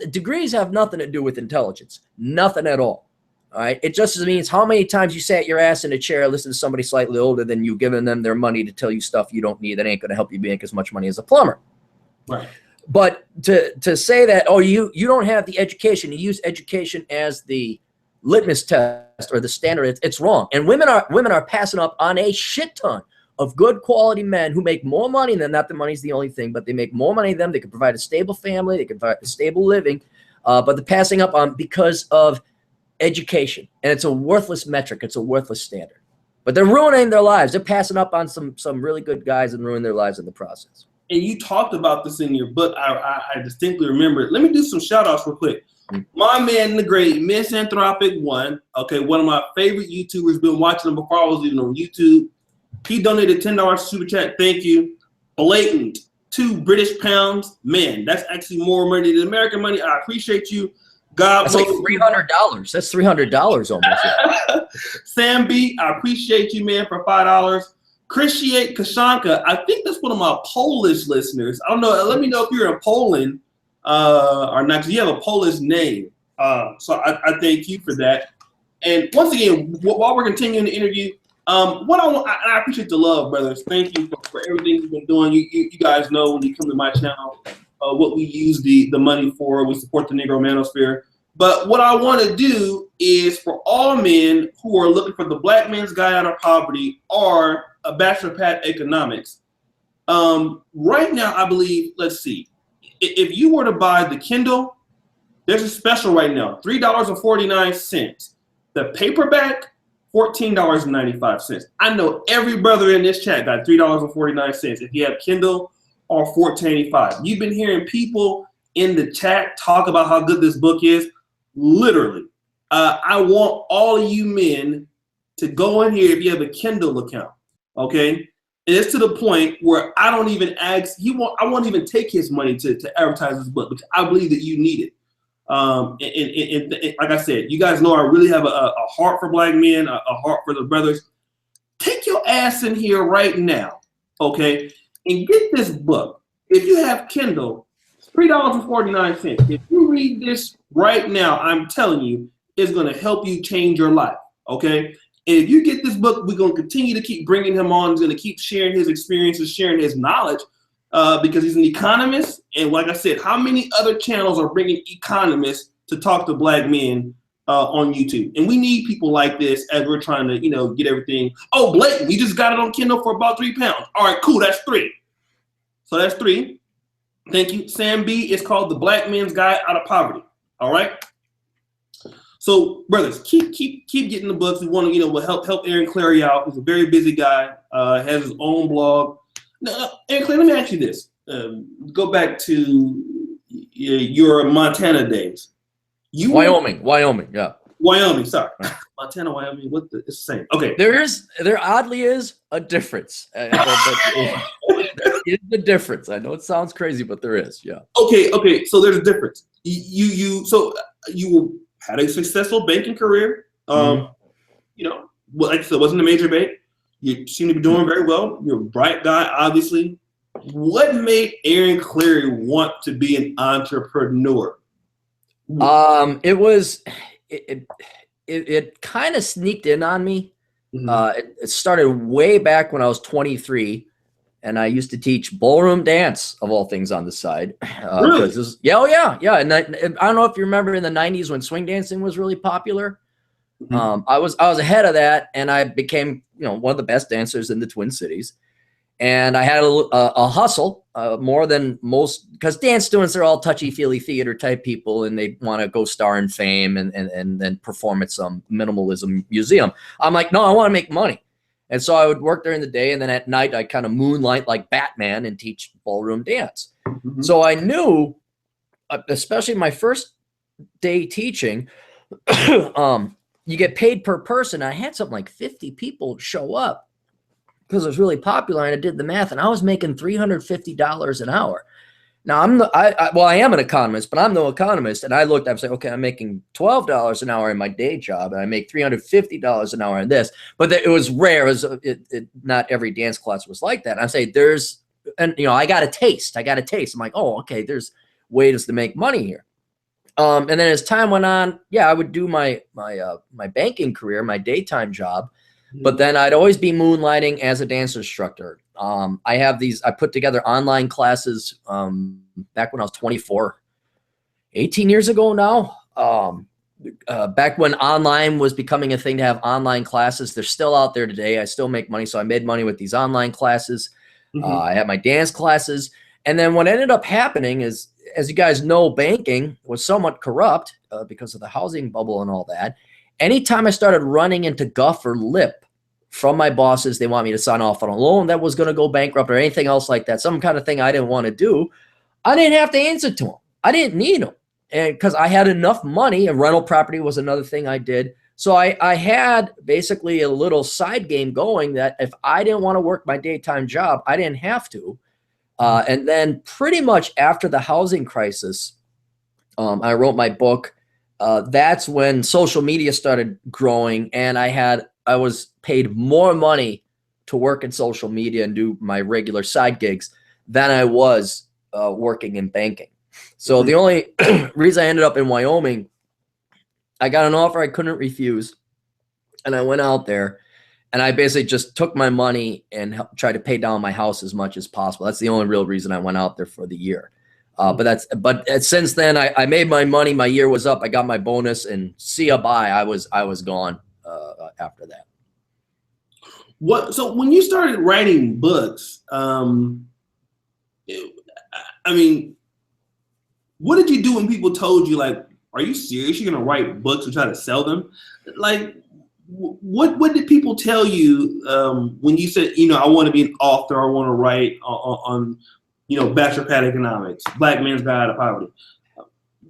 Degrees have nothing to do with intelligence, nothing at all. All right. It just means how many times you sat your ass in a chair, listen to somebody slightly older than you, giving them their money to tell you stuff you don't need that ain't going to help you make as much money as a plumber. Right. But to say that, you don't have the education, you use education as the litmus test or the standard, it's wrong. And women are passing up on a shit ton of good quality men who make more money than, not that money's the only thing, but they make more money than them. They can provide a stable family, they can provide a stable living, but they're passing up on because of education. And it's a worthless metric. It's a worthless standard. But they're ruining their lives. They're passing up on some really good guys and ruining their lives in the process. And you talked about this in your book. I distinctly remember it. Let me do some shout outs real quick. My man in the great Misanthropic One, okay, one of my favorite YouTubers, been watching him before I was even on YouTube. He donated $10 super chat. Thank you. Blatant, 2 British pounds. Man, that's actually more money than American money. I appreciate you. God, that's like $300. That's $300 almost. Sam B, I appreciate you, man, for $5. Krzysiek Kashanka, I think that's one of my Polish listeners. I don't know. Let me know if you're in Poland or not, because you have a Polish name. So I thank you for that. And once again, while we're continuing the interview, what I appreciate the love, brothers. Thank you for everything you've been doing. You guys know when you come to my channel what we use the money for. We support the Negro Manosphere. But what I want to do is for all men who are looking for the black man's guide out of poverty or a Bachelor Pad Economics. Right now, I believe, let's see, if you were to buy the Kindle, there's a special right now, $3.49. The paperback, $14.95. I know every brother in this chat got $3.49 if you have Kindle or $14.85. You've been hearing people in the chat talk about how good this book is. Literally, I want all of you men to go in here if you have a Kindle account, okay? And it's to the point where I don't even ask, I won't even take his money to advertise this book because I believe that you need it. And like I said, you guys know I really have a heart for black men, a heart for the brothers. Take your ass in here right now, okay, and get this book. If you have Kindle, it's $3.49. If you read this right now, I'm telling you, it's going to help you change your life, okay? And if you get this book, we're going to continue to keep bringing him on. He's going to keep sharing his experiences, sharing his knowledge, because he's an economist. And like I said, how many other channels are bringing economists to talk to black men on YouTube? And we need people like this as we're trying to, get everything. Oh, Blake, we just got it on Kindle for about £3. All right, cool. That's 3. So that's 3. Thank you. Sam B. It's called The Black Man's Guide Out of Poverty. All right. So, brothers, keep getting the books. We want to, we'll help Aaron Clarey out. He's a very busy guy. Has his own blog. Now, Aaron Clarey, let me ask you this. Go back to your Montana days. Wyoming, yeah. Wyoming, sorry. Montana, Wyoming, it's the same. Okay. There oddly is a difference. There is a difference. I know it sounds crazy, but there is, yeah. Okay. So there's a difference. You had a successful banking career. Like I said, wasn't a major bank. You seem to be doing very well. You're a bright guy, obviously. What made Aaron Clarey want to be an entrepreneur? It kind of sneaked in on me. It started way back when I was 23, and I used to teach ballroom dance of all things on the side. Really? Yeah. And I don't know if you remember in the 90s when swing dancing was really popular. I was ahead of that, and I became one of the best dancers in the Twin Cities. And I had a hustle more than most, because dance students are all touchy-feely theater type people, and they want to go star in fame and then perform at some minimalism museum. I'm like, no, I want to make money. And so I would work during the day, and then at night I kind of moonlight like Batman and teach ballroom dance. So I knew, especially my first day teaching, you get paid per person. I had something like 50 people show up because it was really popular, and I did the math, and I was making $350 an hour. Now I am an economist, but I'm no economist. And I looked, I'm saying, okay, I'm making $12 an hour in my day job, and I make $350 an hour in this. But it was rare. Not every dance class was like that. And I say I got a taste. I'm like, oh, okay, there's ways to make money here. And then as time went on, I would do my banking career, my daytime job. But then I'd always be moonlighting as a dance instructor. I put together online classes back when I was 24, 18 years ago now. Back when online was becoming a thing to have online classes. They're still out there today. I still make money. So I made money with these online classes. I had my dance classes. And then what ended up happening is, as you guys know, banking was somewhat corrupt because of the housing bubble and all that. Anytime I started running into guff or lip from my bosses, they want me to sign off on a loan that was going to go bankrupt or anything else like that, some kind of thing I didn't want to do, I didn't have to answer to them. I didn't need them. And because I had enough money, and rental property was another thing I did. So I had basically a little side game going that if I didn't want to work my daytime job, I didn't have to. And then pretty much after the housing crisis, I wrote my book. That's when social media started growing, and I was paid more money to work in social media and do my regular side gigs than I was working in banking. So the only reason I ended up in Wyoming, I got an offer I couldn't refuse, and I went out there, and I basically just took my money and tried to pay down my house as much as possible. That's the only real reason I went out there for the year. But since then I made my money. My year was up. I got my bonus, and see ya bye. I was gone after that. So when you started writing books, what did you do when people told you, like, are you serious? You're gonna write books and try to sell them? Like, what did people tell you when you said, I want to be an author, I want to write on Bachelor Pad Economics, Black Man's Guide Out of Poverty?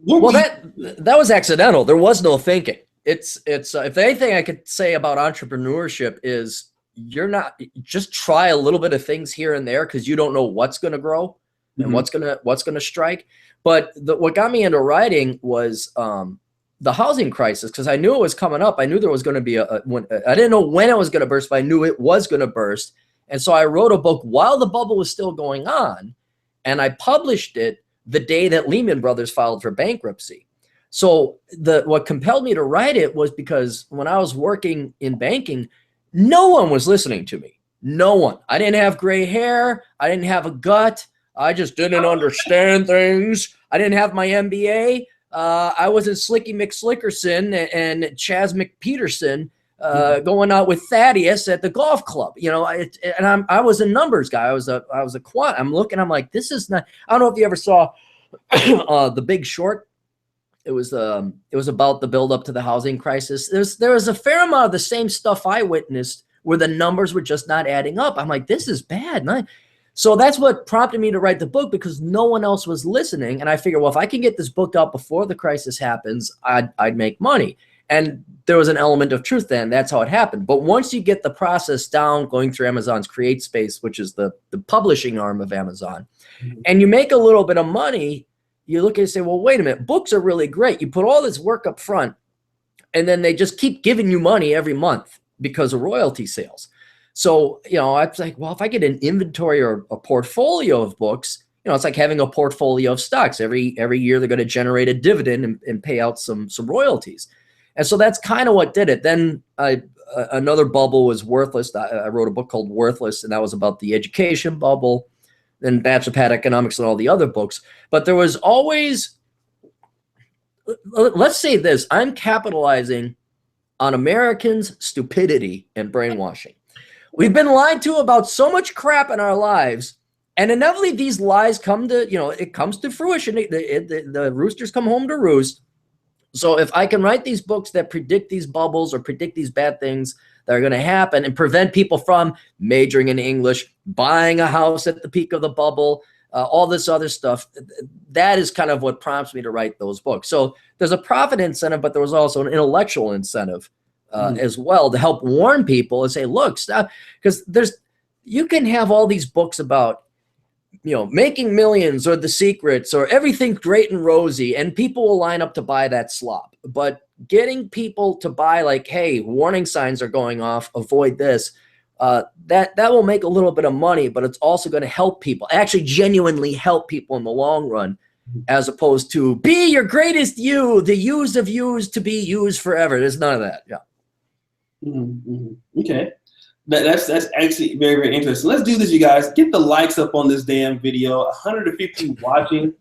That was accidental. There was no thinking. It's if anything I could say about entrepreneurship is just try a little bit of things here and there, because you don't know what's going to grow and what's going to strike. But what got me into writing was the housing crisis, because I knew it was coming up. I knew there was going to be I didn't know when it was going to burst, but I knew it was going to burst. And so I wrote a book while the bubble was still going on, and I published it the day that Lehman Brothers filed for bankruptcy. So what compelled me to write it was because when I was working in banking, no one was listening to me. No one. I didn't have gray hair. I didn't have a gut. I just didn't understand things. I didn't have my MBA. I wasn't Slicky McSlickerson and Chaz McPeterson going out with Thaddeus at the golf club. You know, I was a numbers guy. I was a quant. I'm looking. I'm like, this is not. I don't know if you ever saw The Big Short. It was about the build up to the housing crisis. There was a fair amount of the same stuff I witnessed where the numbers were just not adding up. I'm like, this is bad. So that's what prompted me to write the book, because no one else was listening. And I figured, well, if I can get this book out before the crisis happens, I'd make money. And there was an element of truth then. That's how it happened. But once you get the process down, going through Amazon's Create Space, which is the publishing arm of Amazon, and you make a little bit of money, you look at it and say, well, wait a minute, books are really great. You put all this work up front, and then they just keep giving you money every month because of royalty sales. So, you know, I was like, well, if I get an inventory or a portfolio of books, you know, it's like having a portfolio of stocks. Every year they're going to generate a dividend and pay out some royalties. And so that's kind of what did it. Then another bubble was Worthless. I wrote a book called Worthless, and that was about the education bubble, then Bachelor Pad Economics and all the other books. But there was always, let's say this, I'm capitalizing on Americans' stupidity and brainwashing. We've been lied to about so much crap in our lives, and inevitably these lies come to, you know, it comes to fruition. The roosters come home to roost. So if I can write these books that predict these bubbles or predict these bad things that are going to happen and prevent people from majoring in English, buying a house at the peak of the bubble, all this other stuff, that is kind of what prompts me to write those books. So there's a profit incentive, but there was also an intellectual incentive as well, to help warn people and say, look, stop, because you can have all these books about, you know, making millions or The Secrets or everything's great and rosy, and people will line up to buy that slop. But getting people to buy, like, hey, warning signs are going off, avoid this, that will make a little bit of money, but it's also going to help people, actually genuinely help people in the long run, as opposed to be your greatest you, the use of yous to be used forever. There's none of that. Yeah. Okay. That's actually very, very interesting. Let's do this, you guys. Get the likes up on this damn video. 150 watching.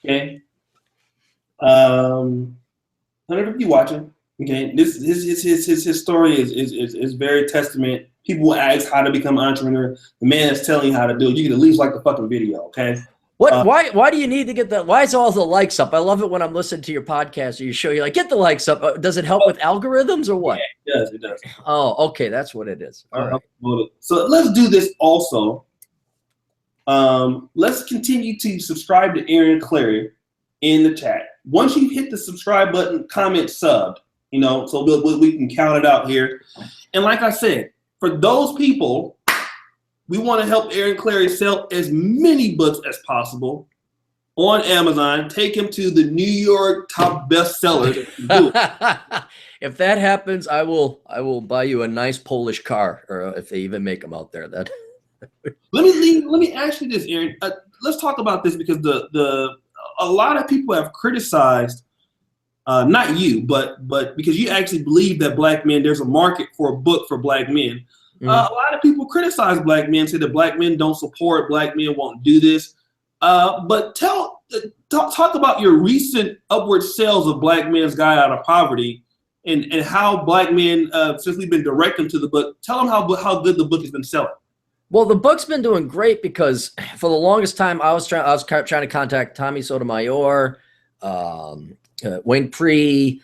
Okay. 150 watching. Okay. His story is very testament. People ask how to become an entrepreneur. The man is telling you how to do it. You can at least like the fucking video. Okay. Why do you need to get that? Why is all the likes up? I love it when I'm listening to your podcast or you show you like, get the likes up. Does it help with algorithms or what? Yeah, it does. Oh, okay. That's what it is. All right. So let's do this also. Let's continue to subscribe to Aaron Clarey in the chat. Once you hit the subscribe button, comment subbed, you know, so we can count it out here. And like I said, for those people, we want to help Aaron Clarey sell as many books as possible on Amazon. Take him to the New York top bestsellers. If that happens, I will buy you a nice Polish car, or if they even make them out there. That. Let me ask you this, Aaron. Let's talk about this, because a lot of people have criticized, not you, but because you actually believe that black men, there's a market for a book for black men. A lot of people criticize black men, say that black men don't support, black men won't do this. But talk about your recent upward sales of Black Men's Guide Out of Poverty, and how black men, since we've been directing to the book, tell them how good the book has been selling. Well, the book's been doing great because for the longest time I was trying to contact Tommy Sotomayor, Wayne Pree,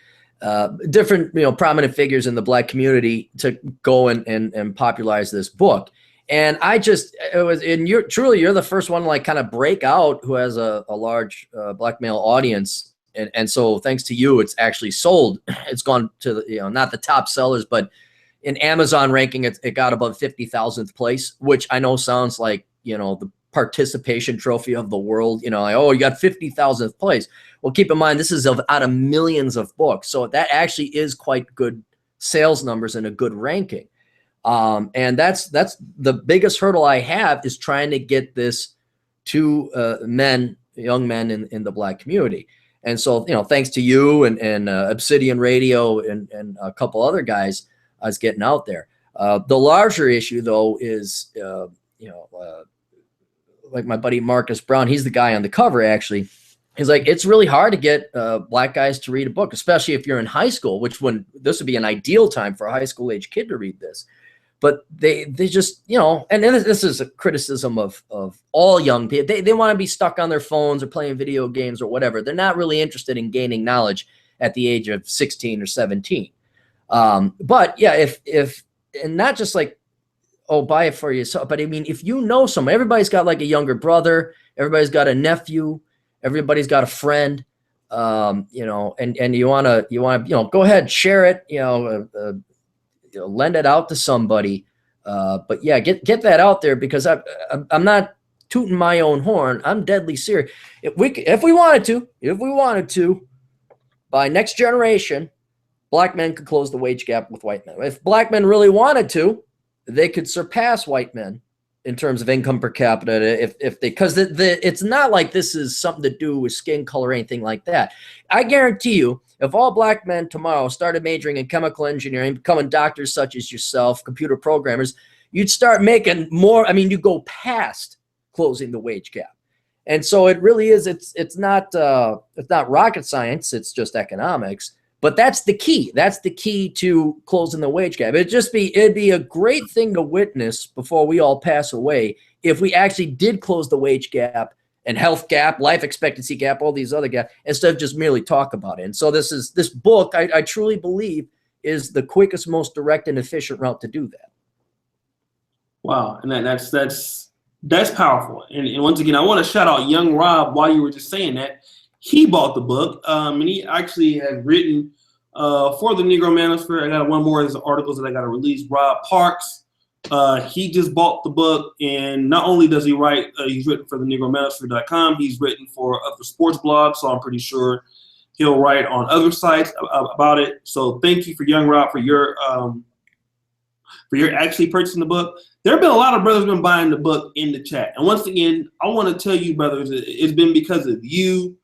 different, you know, prominent figures in the black community to go and popularize this book. And you're the first one to like kind of break out who has a large black male audience. And so thanks to you, it's actually sold. It's gone to the, you know, not the top sellers, but in Amazon ranking, it got above 50,000th place, which I know sounds like, you know, the participation trophy of the world, you know, like, oh, you got 50,000th place. Well, keep in mind, this is out of millions of books. So that actually is quite good sales numbers and a good ranking. And that's the biggest hurdle I have, is trying to get this to young men in the black community. And so, thanks to you and Obsidian Radio and a couple other guys, I was getting out there. The larger issue, though, is, like my buddy Marcus Brown, he's the guy on the cover, actually. He's like, it's really hard to get black guys to read a book, especially if you're in high school, this would be an ideal time for a high school age kid to read this. But they just, and this is a criticism of all young people. They want to be stuck on their phones or playing video games or whatever. They're not really interested in gaining knowledge at the age of 16 or 17. But yeah, if and not just like, oh, buy it for yourself, but I mean, if you know someone, everybody's got like a younger brother, everybody's got a nephew, everybody's got a friend, and you want to, go ahead, share it, lend it out to somebody. But yeah, get that out there, because I'm not tooting my own horn. I'm deadly serious. If we wanted to, by next generation, black men could close the wage gap with white men. If black men really wanted to, they could surpass white men in terms of income per capita if they, because it's not like this is something to do with skin color or anything like that. I guarantee you, if all black men tomorrow started majoring in chemical engineering, becoming doctors such as yourself, computer programmers, you'd start making more. I mean, you go past closing the wage gap. And so it really is, it's not rocket science, it's just economics. But that's the key. That's the key to closing the wage gap. It'd be a great thing to witness before we all pass away if we actually did close the wage gap and health gap, life expectancy gap, all these other gaps, instead of just merely talk about it. And so this book, I truly believe, is the quickest, most direct and efficient route to do that. Wow, and that's powerful. And once again, I want to shout out young Rob while you were just saying that. He bought the book, and he actually has written for the Negro Manosphere. I got one more of his articles that I got to release. Rob Parks, he just bought the book, and not only does he write, he's written for the NegroManosphere.com, he's written for other sports blogs, so I'm pretty sure he'll write on other sites about it. So thank you for young Rob for your actually purchasing the book. There have been a lot of brothers been buying the book in the chat, and once again, I want to tell you, brothers, it's been because of you.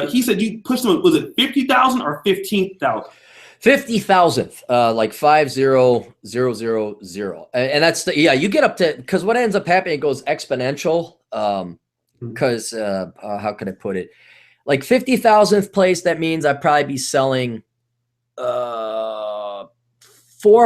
He said you pushed him. Was it 50,000 or 15,000? 50,000, like 50,000, and that's you get up to, because what ends up happening, it goes exponential. Because how can I put it? Like 50,000th place, that means I'd probably be selling 4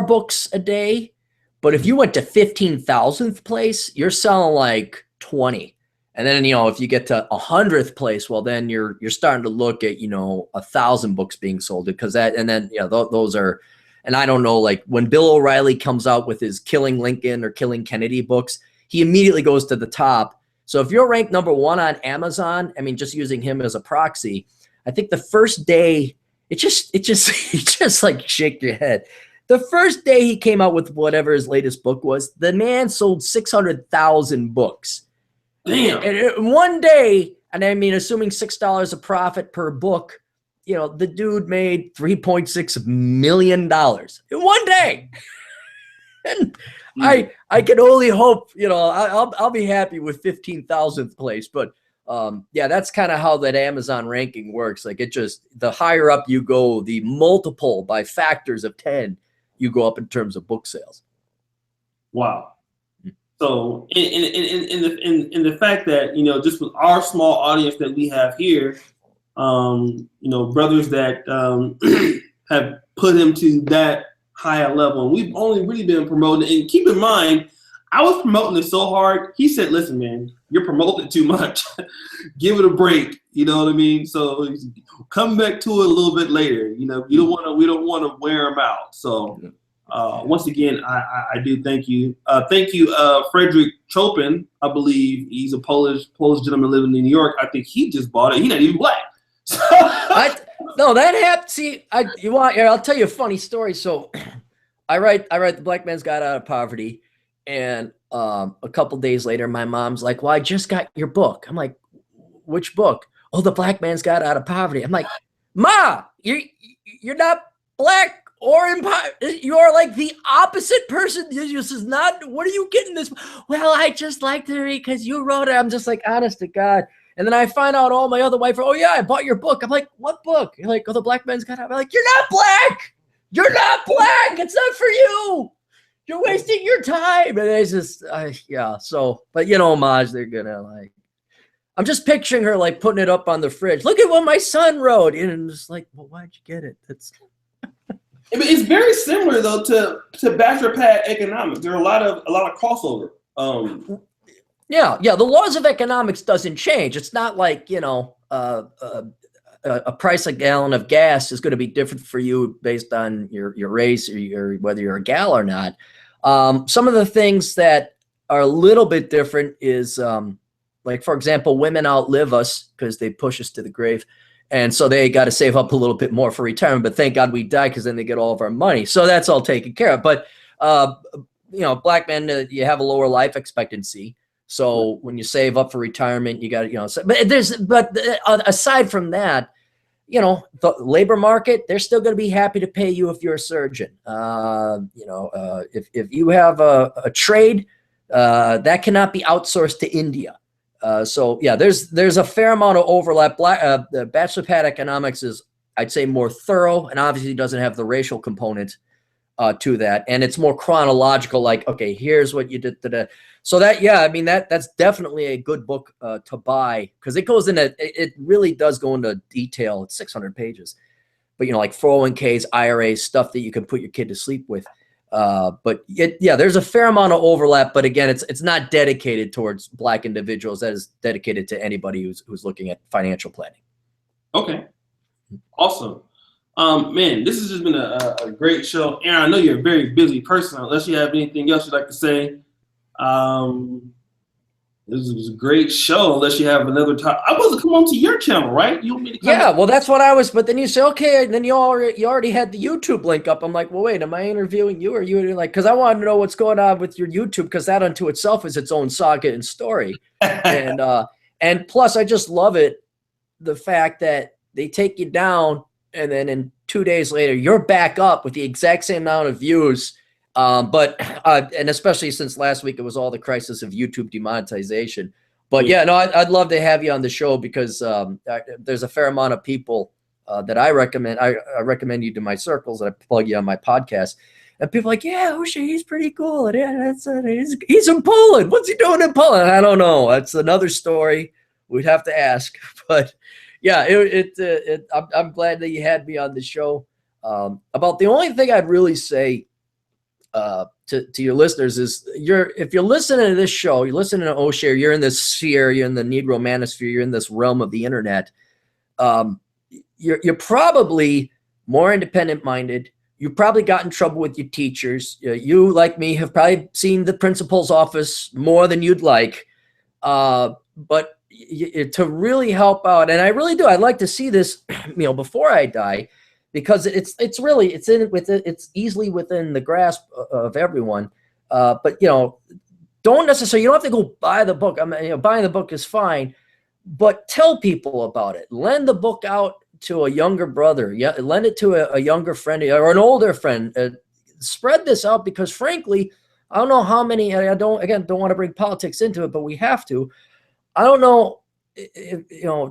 books a day. But if you went to 15,000th place, you're selling like 20. And then, if you get to 100th place, well, then you're starting to look at, 1,000 books being sold, because those are, and I don't know, like when Bill O'Reilly comes out with his Killing Lincoln or Killing Kennedy books, he immediately goes to the top. So if you're ranked number 1 on Amazon, I mean, just using him as a proxy, I think the first day, it just like shake your head. The first day he came out with whatever his latest book was, the man sold 600,000 books. Damn. And one day, and I mean, assuming $6 a profit per book, the dude made $3.6 million in one day. And I can only hope, I'll be happy with 15,000th place. But yeah, that's kind of how that Amazon ranking works. Like the higher up you go, the multiple by factors of 10, you go up in terms of book sales. Wow. So in the fact that, just with our small audience that we have here, brothers that have put him to that higher level, and we've only really been promoting. And keep in mind, I was promoting it so hard. He said, "Listen, man, you're promoting too much. Give it a break." You know what I mean? So come back to it a little bit later. We don't want to wear him out. So. Once again, I do thank you. Thank you, Frederick Chopin. I believe he's a Polish gentleman living in New York. I think he just bought it. He's not even black. No, that happened. See, I'll tell you a funny story. So I write The Black Man's Guide Out of Poverty, and a couple days later, my mom's like, "Well, I just got your book." I'm like, "Which book?" "Oh, The Black Man's Guide Out of Poverty." I'm like, "Ma, you're not black or you are like the opposite person. This is not, what are you getting this?" "Well, I just liked it because you wrote it." I'm just like, honest to God. And then I find out all my other white friends, oh yeah, I bought your book. I'm like, what book? You're like, oh, the Black Man's Got Out. I'm like, you're not black. You're not black. It's not for you. You're wasting your time. And it's just, yeah. So, but you know, homage, they're gonna like, I'm just picturing her like putting it up on the fridge. Look at what my son wrote. And I'm just like, well, why'd you get it? That's. I mean, it's very similar though to Bachelor Pad Economics. There are a lot of crossover. Yeah. The laws of economics doesn't change. It's not like, you know, a price a gallon of gas is going to be different for you based on your race or whether you're a gal or not. Some of the things that are a little bit different is like, for example, women outlive us because they push us to the grave. And so they got to save up a little bit more for retirement. But thank God we die, because then they get all of our money. So that's all taken care of. But, you know, black men, you have a lower life expectancy. So when you save up for retirement, you got to, you know, but aside from that, you know, the labor market, they're still going to be happy to pay you if you're a surgeon. You know, if you have a trade, that cannot be outsourced to India. So yeah, there's a fair amount of overlap. The Bachelor Pad Economics is, I'd say, more thorough, and obviously doesn't have the racial component to that, and it's more chronological. Like, okay, here's what you did today. So that, yeah, I mean, that's definitely a good book to buy, because it goes into, it really does go into detail. It's 600 pages, but you know, like 401ks, IRAs, stuff that you can put your kid to sleep with. But yeah, there's a fair amount of overlap, but again, it's not dedicated towards black individuals. That is dedicated to anybody who's looking at financial planning. Okay. Awesome. Man, this has just been a great show. Aaron, I know you're a very busy person. Unless you have anything else you'd like to say. This was a great show. Unless you have another topic. I wasn't come on to your channel, right? You want me to come? Yeah, well, that's what I was. But then you say, okay, and then you already had the YouTube link up. I'm like, well, wait, am I interviewing you, or you like? Because I wanted to know what's going on with your YouTube, because that unto itself is its own saga and story. And plus, I just love it, the fact that they take you down, and then in 2 days later, you're back up with the exact same amount of views. And especially since last week, it was all the crisis of YouTube demonetization. But yeah, no, I'd love to have you on the show, because there's a fair amount of people that I recommend. I recommend you to my circles, that I plug you on my podcast. And people are like, yeah, O'Shea, he's pretty cool. And yeah, he's in Poland. What's he doing in Poland? I don't know. That's another story. We'd have to ask. But yeah, I'm glad that you had me on the show. About the only thing I'd really say to your listeners is, if you're listening to this show, you're listening to O'Shea, you're in this sphere, you're in the Negro manosphere, you're in this realm of the internet. You're probably more independent minded. You probably got in trouble with your teachers. You, like me, have probably seen the principal's office more than you'd like. But to really help out, and I really do, I'd like to see this, before I die, because it's easily within the grasp of everyone. But don't necessarily, you don't have to go buy the book. I mean, buying the book is fine, but tell people about it. Lend the book out to a younger brother. Yeah, lend it to a younger friend or an older friend. Spread this out, because frankly, I don't know how many. I don't want to bring politics into it, but we have to. I don't know.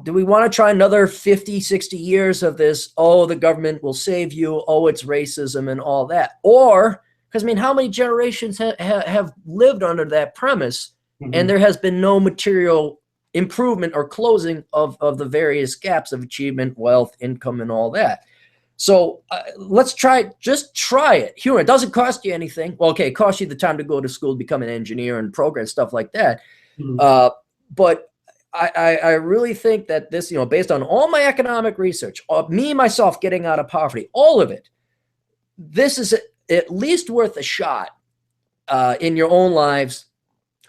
Do we want to try another 50, 60 years of this? Oh, the government will save you. Oh, it's racism and all that. Or, because how many generations have lived under that premise, and there has been no material improvement or closing of the various gaps of achievement, wealth, income, and all that. So let's just try it. It doesn't cost you anything. Well, okay, it costs you the time to go to school, become an engineer and program, stuff like that. But I really think that this, based on all my economic research, me, myself getting out of poverty, all of it, this is at least worth a shot in your own lives,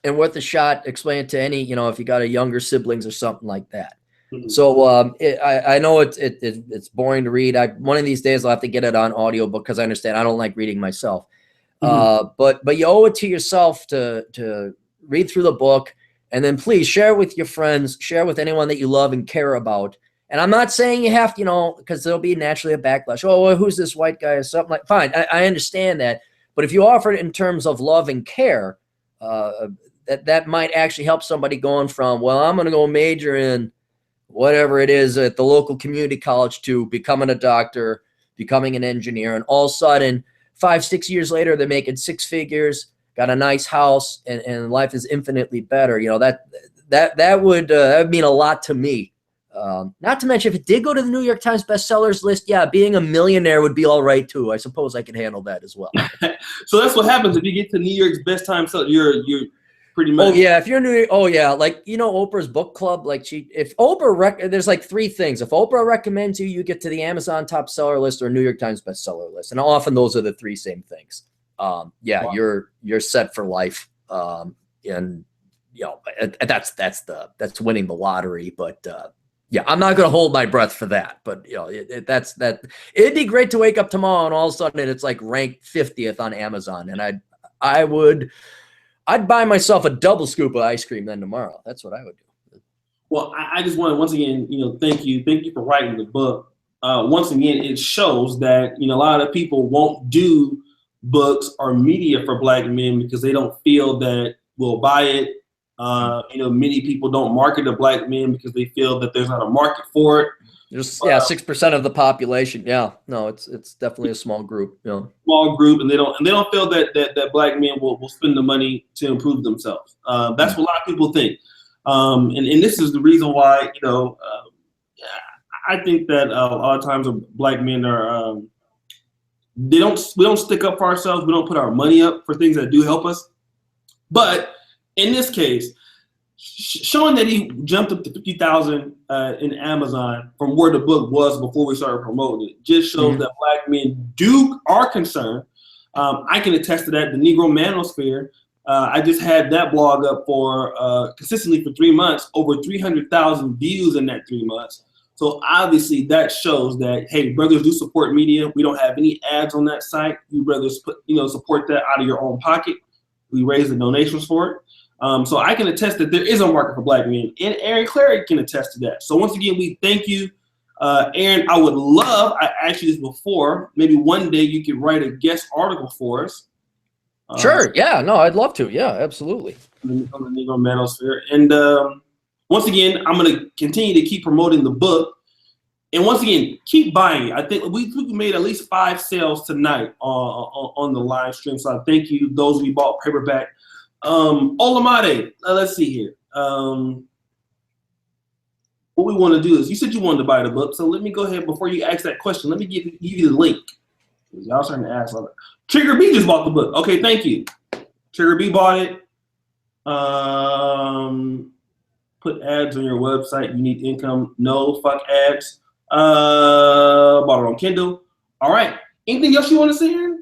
and worth a shot explain it to any, if you got a younger siblings or something like that. So I know it's boring to read. One of these days I'll have to get it on audiobook, because I understand I don't like reading myself. But you owe it to yourself to read through the book. And then please share it with your friends, share with anyone that you love and care about. And I'm not saying you have to, because there'll be naturally a backlash. Oh, well, who's this white guy or something like? Fine, I understand that. But if you offer it in terms of love and care, that might actually help somebody going from, well, I'm going to go major in whatever it is at the local community college to becoming a doctor, becoming an engineer. And all of a sudden, 5-6 years later, they're making 6 figures, got a nice house, and life is infinitely better. You know, that would mean a lot to me. Not to mention, if it did go to the New York Times bestsellers list, yeah, being a millionaire would be all right too. I suppose I could handle that as well. So that's what happens if you get to New York's best time seller. You're pretty much. Oh yeah, if you're New, oh yeah, like you know Oprah's book club. Like if Oprah there's like 3 things. If Oprah recommends you, you get to the Amazon top seller list or New York Times bestseller list, and often those are the 3 same things. Yeah, wow. You're set for life, and you know that's winning the lottery, but. Yeah, I'm not going to hold my breath for that, but you know, it'd be great to wake up tomorrow and all of a sudden it's like ranked 50th on Amazon, and I'd buy myself a double scoop of ice cream then tomorrow. That's what I would do. Well, I just want to once again, thank you for writing the book. Once again, it shows that a lot of people won't do books or media for Black men because they don't feel that we'll buy it. Many people don't market to Black men because they feel that there's not a market for it. Just 6% of the population. Yeah, no, it's definitely a small group. Yeah, small group, and they don't feel that Black men will spend the money to improve themselves. That's what a lot of people think, and this is the reason why I think that a lot of times Black men are we don't stick up for ourselves. We don't put our money up for things that do help us, but. In this case, showing that he jumped up to 50,000 in Amazon from where the book was before we started promoting it just shows that Black men are concerned. I can attest to that. The Negro Manosphere, I just had that blog up for consistently for 3 months, over 300,000 views in that 3 months. So obviously that shows that, hey, brothers do support media. We don't have any ads on that site. You brothers support that out of your own pocket. We raise the donations for it. So I can attest that there is a market for Black men, and Aaron Clarey can attest to that. So once again, we thank you, Aaron. I would love, I asked you this before, maybe one day you could write a guest article for us. Sure. Yeah. No, I'd love to. Yeah, absolutely. On the Negro Manosphere. And once again, I'm going to continue to keep promoting the book. And once again, keep buying it. I think we made at least 5 sales tonight on the live stream. So I thank you, those who bought paperback. Olamide, let's see here. What we want to do is, you said you wanted to buy the book, so let me go ahead before you ask that question. Let me give you the link. Y'all starting to ask. Trigger B just bought the book. Okay, thank you. Trigger B bought it. Put ads on your website. You need income. No, fuck ads. Bought it on Kindle. All right. Anything else you want to say, Aaron?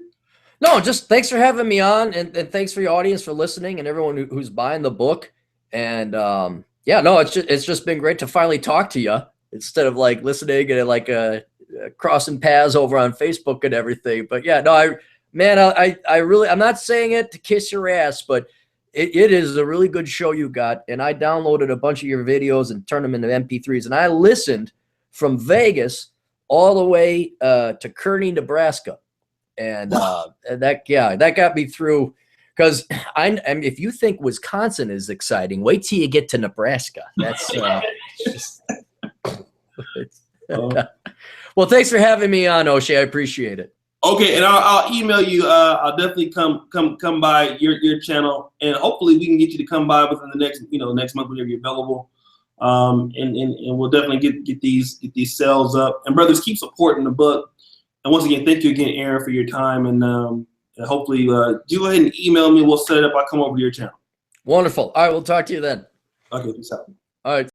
No, just thanks for having me on, and thanks for your audience for listening and everyone who's buying the book. And yeah, no, it's just been great to finally talk to you instead of like listening and like crossing paths over on Facebook and everything. But yeah, no, I really, I'm not saying it to kiss your ass, but it is a really good show you got. And I downloaded a bunch of your videos and turned them into MP3s, and I listened from Vegas all the way to Kearney, Nebraska. And that got me through, because if you think Wisconsin is exciting, wait till you get to Nebraska. That's well, thanks for having me on, O'Shea. I appreciate it. Okay, and I'll email you. I'll definitely come by your channel, and hopefully we can get you to come by within the next month whenever you're available. And we'll definitely get these sales up. And brothers, keep supporting the book. And once again, thank you again, Aaron, for your time. And hopefully, you go ahead and email me. We'll set it up. I'll come over to your channel. Wonderful. All right, we'll talk to you then. Okay, peace out. All right.